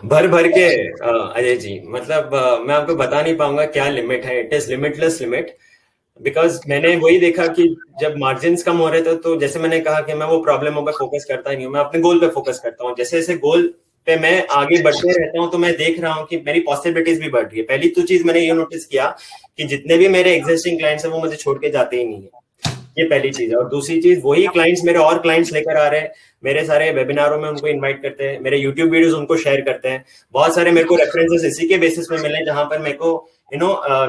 भर के अजय जी, मतलब मैं आपको बता नहीं पाऊंगा क्या लिमिट है। It is limitless limit, because मैंने वही देखा कि जब मार्जिन कम हो रहे थे, तो जैसे मैंने कहा कि मैं वो प्रॉब्लमों पे फोकस करता ही नहीं हूँ, मैं अपने गोल पे फोकस करता हूँ। जैसे जैसे गोल पे मैं आगे बढ़ते रहता हूँ, तो मैं देख रहा हूँ कि मेरी पॉसिबिलिटीज भी बढ़ रही है। पहली तो चीज मैंने ये नोटिस किया कि जितने भी मेरे एग्जिस्टिंग क्लाइंट्स हैं वो मुझे छोड़ के जाते ही नहीं है, ये पहली चीज है। और दूसरी चीज, वही क्लाइंट्स मेरे और क्लाइंट्स लेकर आ रहे हैं, मेरे सारे वेबिनारों में उनको इनवाइट करते हैं, मेरे यूट्यूब वीडियोस उनको शेयर करते हैं। बहुत सारे मेरे को रेफरेंसेस इसी के बेसिस में मिले, जहां पर मेरे को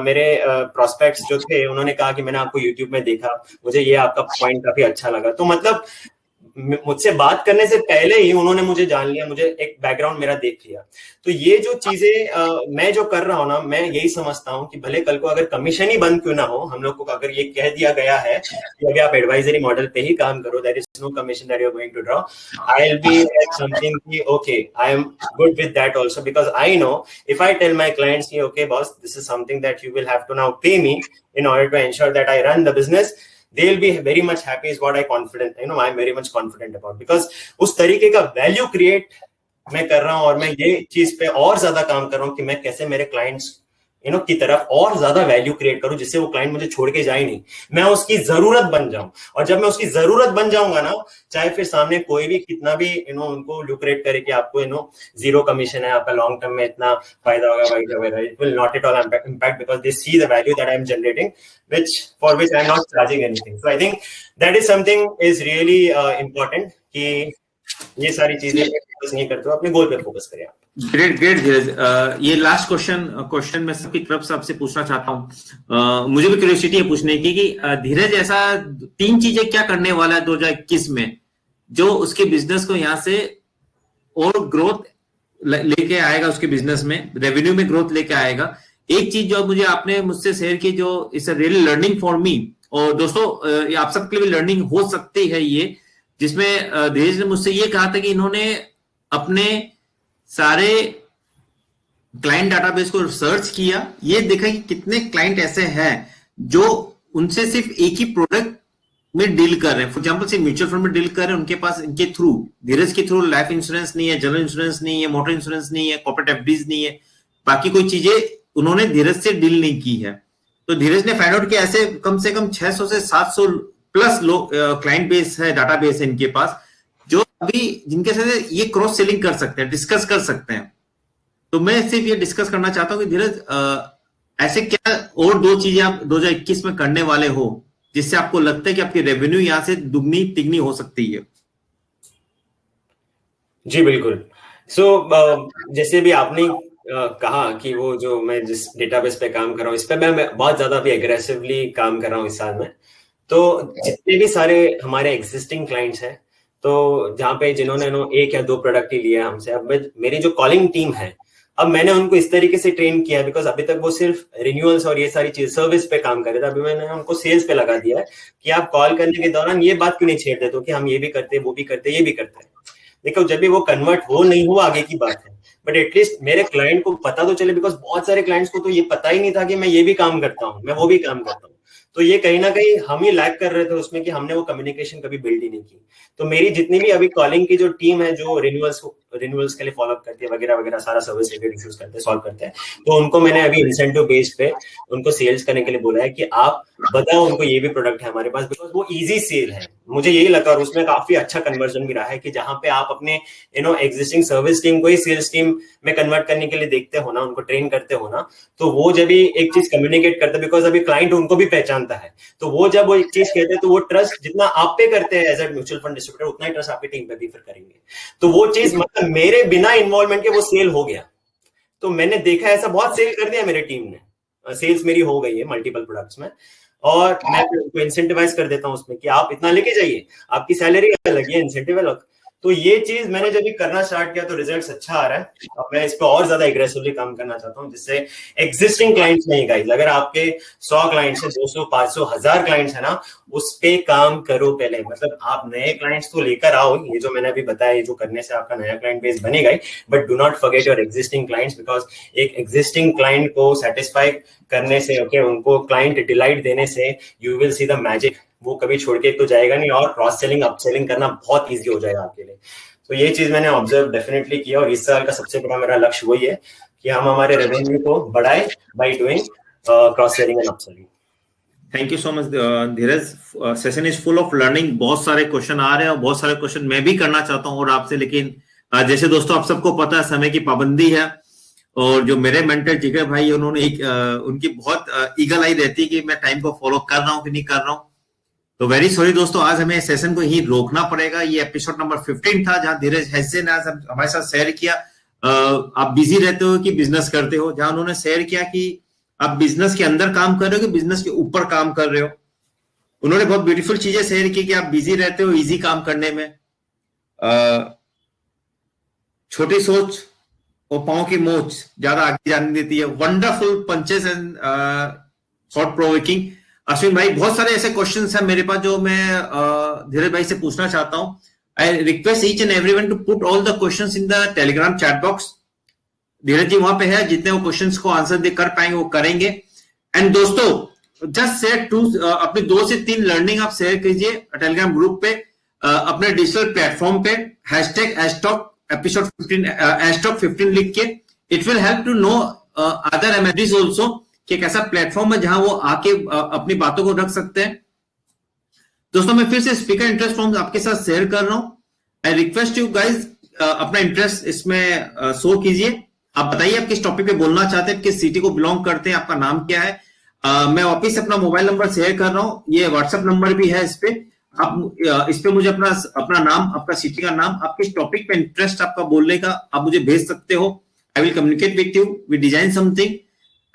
मेरे प्रोस्पेक्ट्स जो थे, उन्होंने कहा कि मैंने आपको यूट्यूब में देखा, मुझे ये आपका पॉइंट काफी अच्छा लगा। तो मतलब मुझसे बात करने से पहले ही उन्होंने मुझे जान लिया, मुझे एक बैकग्राउंड मेरा देख लिया। तो ये जो चीजें मैं जो कर रहा हूँ ना, मैं यही समझता हूँ कि भले कल को अगर कमीशन ही बंद क्यों ना हो, हम लोग को अगर ये कह दिया गया है कि अभी आप एडवाइजरी मॉडल पे ही काम करो, there is no commission that you are going to draw, I will be like something कि okay, I am good with that also, because I know if I tell my clients कि okay boss, this is something that you will have to now pay me in order to ensure that I run the business, they'll be very much happy, is what I'm very much confident about, because उस तरीके का value create मैं कर रहा हूं, और मैं ये चीज पे और ज्यादा काम कर रहा हूं कि मैं कैसे मेरे क्लाइंट्स की तरफ और ज्यादा वैल्यू क्रिएट करूं, जिससे वो क्लाइंट मुझे छोड़ के जाए नहीं, मैं उसकी जरूरत बन जाऊं। और जब मैं उसकी जरूरत बन जाऊंगा ना, चाहे फिर सामने कोई भी कितना भी उनको लुक्रेट करे कि आपको जीरो कमीशन है, आपका लॉन्ग टर्म में इतना फायदा होगा, it will not at all impact, because they see the value that I am generating, for which I am not charging anything. So I think that is something is really important, कि ये सारी चीजें focus नहीं करते हो, अपने गोल पे focus करें आप। ग्रेट धीरज, ये लास्ट क्वेश्चन मैं सबकी तरफ से आपसे पूछना चाहता हूँ। मुझे भी क्यूरियोसिटी है पूछने की कि धीरज ऐसा 3 चीजें क्या करने वाला है 2021 में, जो उसके बिजनेस को यहाँ से और ग्रोथ लेके आएगा, उसके बिजनेस में रेवेन्यू में ग्रोथ लेके आएगा। एक चीज जो मुझे आपने मुझसे शेयर की, जो it's a really learning for me, और दोस्तों आप सबके लिए भी लर्निंग हो सकती है ये, जिसमें धीरज ने मुझसे ये कहा था कि इन्होंने अपने सारे क्लाइंट डाटाबेस को सर्च किया, ये देखा कि कितने क्लाइंट ऐसे हैं जो उनसे सिर्फ एक ही प्रोडक्ट में डील कर रहे हैं। फॉर एग्जाम्पल सिर्फ म्यूचुअल फंड में डील कर रहे हैं, उनके पास इनके थ्रू, धीरज के थ्रू लाइफ इंश्योरेंस नहीं है, जनरल इंश्योरेंस नहीं है, मोटर इंश्योरेंस नहीं है, कॉर्पोरेट एफडीज नहीं है, बाकी कोई चीजें उन्होंने धीरज से डील नहीं की है। तो धीरज ने फाइंड आउट किया ऐसे कम से कम 600 से 700 प्लस लोग क्लाइंट बेस है, डाटा बेस है इनके पास, जो अभी जिनके साथ ये क्रॉस सेलिंग कर सकते हैं, डिस्कस कर सकते हैं। तो मैं सिर्फ ये डिस्कस करना चाहता हूँ कि धीरज ऐसे क्या और दो चीजें आप 2021 में करने वाले हो जिससे आपको लगता है कि आपकी रेवेन्यू यहां से दुगनी तिगनी हो सकती है? जी बिल्कुल। सो जैसे भी आपने कहा कि वो जो मैं जिस डेटाबेस पे काम कर रहा हूँ, इस पे मैं बहुत ज्यादा भी एग्रेसिवली काम कर रहा हूँ इस साल में। तो जितने भी सारे हमारे एग्जिस्टिंग क्लाइंट्स हैं, तो जहाँ पे जिन्होंने एक या दो प्रोडक्ट ही लिया हमसे, अब मेरी जो कॉलिंग टीम है, अब मैंने उनको इस तरीके से ट्रेन किया, बिकॉज अभी तक वो सिर्फ रिन्यूअल्स और ये सारी चीज सर्विस पे काम कर रहे थे। अभी मैंने उनको सेल्स पे लगा दिया है कि आप कॉल करने के दौरान ये बात क्यों नहीं छेड़ देते हो कि हम ये भी करते, वो भी करते, ये भी करते हैं। देखो, जब भी वो कन्वर्ट हो नहीं हो आगे की बात है, बट एटलीस्ट मेरे क्लाइंट को पता तो चले, बिकॉज बहुत सारे क्लाइंट्स को तो ये पता ही नहीं था कि मैं ये भी काम करता हूँ, मैं वो भी काम करता हूँ। तो ये कहीं ना कहीं हम ही लैक कर रहे थे उसमें कि हमने वो कम्युनिकेशन कभी बिल्ड ही नहीं की। तो मेरी जितनी भी अभी कॉलिंग की जो टीम है, जो रिन्यूअल्स के लिए फॉलोअप करती है वगैरह वगैरह, सारा सर्विस रिलेटेड इश्यूज करते हैं, सॉल्व करते हैं, तो उनको मैंने अभी इंसेंटिव बेस पे उनको सेल्स करने के लिए बोला है कि आप बताओ उनको ये भी प्रोडक्ट है हमारे पास, बिकॉज वो इजी सेल है। मुझे यही लगा, और उसमें काफी अच्छा कन्वर्जन भी रहा है कि जहां पे आप अपने एग्जिस्टिंग सर्विस टीम को ही सेल्स टीम में कन्वर्ट करने के लिए देखते हो ना, उनको ट्रेन करते हो ना, तो वो जब भी एक चीज कम्युनिकेट करते हैं, बिकॉज अभी क्लाइंट उनको भी पहचानता है, तो वो जब वो एक चीज कहते हैं तो वो ट्रस्ट जितना आप पे करते हैं as a mutual fund distributor, उतना ही ट्रस्ट आपकी टीम पे भी फिर करेंगे। तो वो चीज मतलब मेरे बिना इन्वॉल्वमेंट के वो सेल हो गया। तो मैंने देखा ऐसा बहुत सेल कर दिया मेरे टीम ने, सेल्स मेरी हो गई है मल्टीपल प्रोडक्ट्स में, और मैं उनको इंसेंटिवाइज कर देता हूं उसमें कि आप इतना लेके जाइए, आपकी सैलरी अलग है, इंसेंटिव अलग। तो ये चीज मैंने जब भी करना स्टार्ट किया तो रिजल्ट्स अच्छा आ रहा है। अब मैं इस पे और ज्यादा एग्रेसिवली काम करना चाहता हूँ, जिससे एग्जिस्टिंग क्लाइंट्स नहीं गाइस, अगर आपके 100 क्लाइंट्स है, 200, 500, 1000 क्लाइंट्स है ना, उस पे काम करो पहले। मतलब आप नए क्लाइंट्स तो लेकर आओ, ये जो मैंने अभी बताया, ये जो करने से आपका नया क्लाइंट बेस बनेगा ही, but do not forget your existing clients, because एक एग्जिस्टिंग क्लाइंट को सेटिस्फाई करने से, ओके, उनको क्लाइंट डिलाइट देने से you will see the magic. वो कभी छोड़ के तो जाएगा नहीं, और क्रॉस सेलिंग अप सेलिंग करना बहुत ईजी हो जाएगा आपके लिए। तो ये चीज मैंने ऑब्जर्व डेफिनेटली किया, और इस साल का सबसे बड़ा मेरा लक्ष्य वही है कि हम हमारे रेवेन्यू को बढ़ाए by doing cross selling and upselling. Thank you so much Dheeraj. Session is full of learning, बहुत सारे क्वेश्चन आ रहे हैं और बहुत सारे क्वेश्चन मैं भी करना चाहता हूं और आपसे, लेकिन जैसे दोस्तों आप सबको पता है समय की पाबंदी है, और जो मेरे मेंटर जिगर भाई उन्होंने उनकी बहुत ईगल आई रहती है कि मैं टाइम को फॉलो कर रहा हूं कि नहीं कर रहा हूं। तो वेरी सॉरी दोस्तों, आज हमें सेशन को ही रोकना पड़ेगा। ये एपिसोड नंबर 15 था, जहां धीरज हैसे ने आज हमारे साथ शेयर किया आप बिजी रहते हो कि बिजनेस करते हो, जहां उन्होंने शेयर किया कि आप बिजनेस के अंदर काम कर रहे हो कि बिजनेस के ऊपर काम कर रहे हो। उन्होंने बहुत ब्यूटीफुल चीजें शेयर की कि आप बिजी रहते हो इजी काम करने में, छोटी सोच और पांव की मोच ज्यादा आगे जाने देती है। Wonderful punches and thought provoking. Ashwin भाई, बहुत सारे ऐसे क्वेश्चंस हैं मेरे पास जो मैं धीरज भाई से पूछना चाहता हूं। I request each and everyone to put all the questions in the Telegram chat box. Dheeraj ji वहां पे है, जितने वो क्वेश्चंस को आंसर दे कर पाएंगे वो करेंगे। एंड दोस्तों जस्ट शेयर टू, अपनी 2 से 3 लर्निंग आप शेयर कीजिए टेलीग्राम ग्रुप पे, अपने डिजिटल प्लेटफॉर्म पे, #एस्टॉक एपिसोड 15 #15 लिख के। It will help to know other MSDs also कि एक ऐसा प्लेटफॉर्म है जहां वो आके अपनी बातों को रख सकते हैं। दोस्तों मैं फिर से स्पीकर इंटरेस्ट फॉर्म आपके साथ शेयर कर रहा हूं। आई रिक्वेस्ट यू गाइज अपना इंटरेस्ट इसमें शो कीजिए। आप बताइए आप किस टॉपिक पे बोलना चाहते हैं, किस सिटी को बिलोंग करते हैं, आपका नाम क्या है। मैं वापिस अपना मोबाइल नंबर शेयर कर रहा हूं, ये व्हाट्सएप नंबर भी है इस पे। आप इस पे मुझे अपना नाम, आपका सिटी का नाम, आप किस टॉपिक पे इंटरेस्ट आपका बोलने का, आप मुझे भेज सकते हो। I will communicate with you, we design something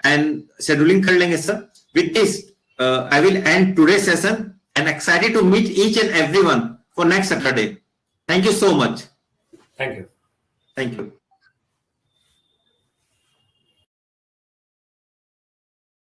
and scheduling कर लेंगे sir. With this I will end today session and excited to meet each and everyone for next Saturday. Thank you so much. Thank you. Thank you.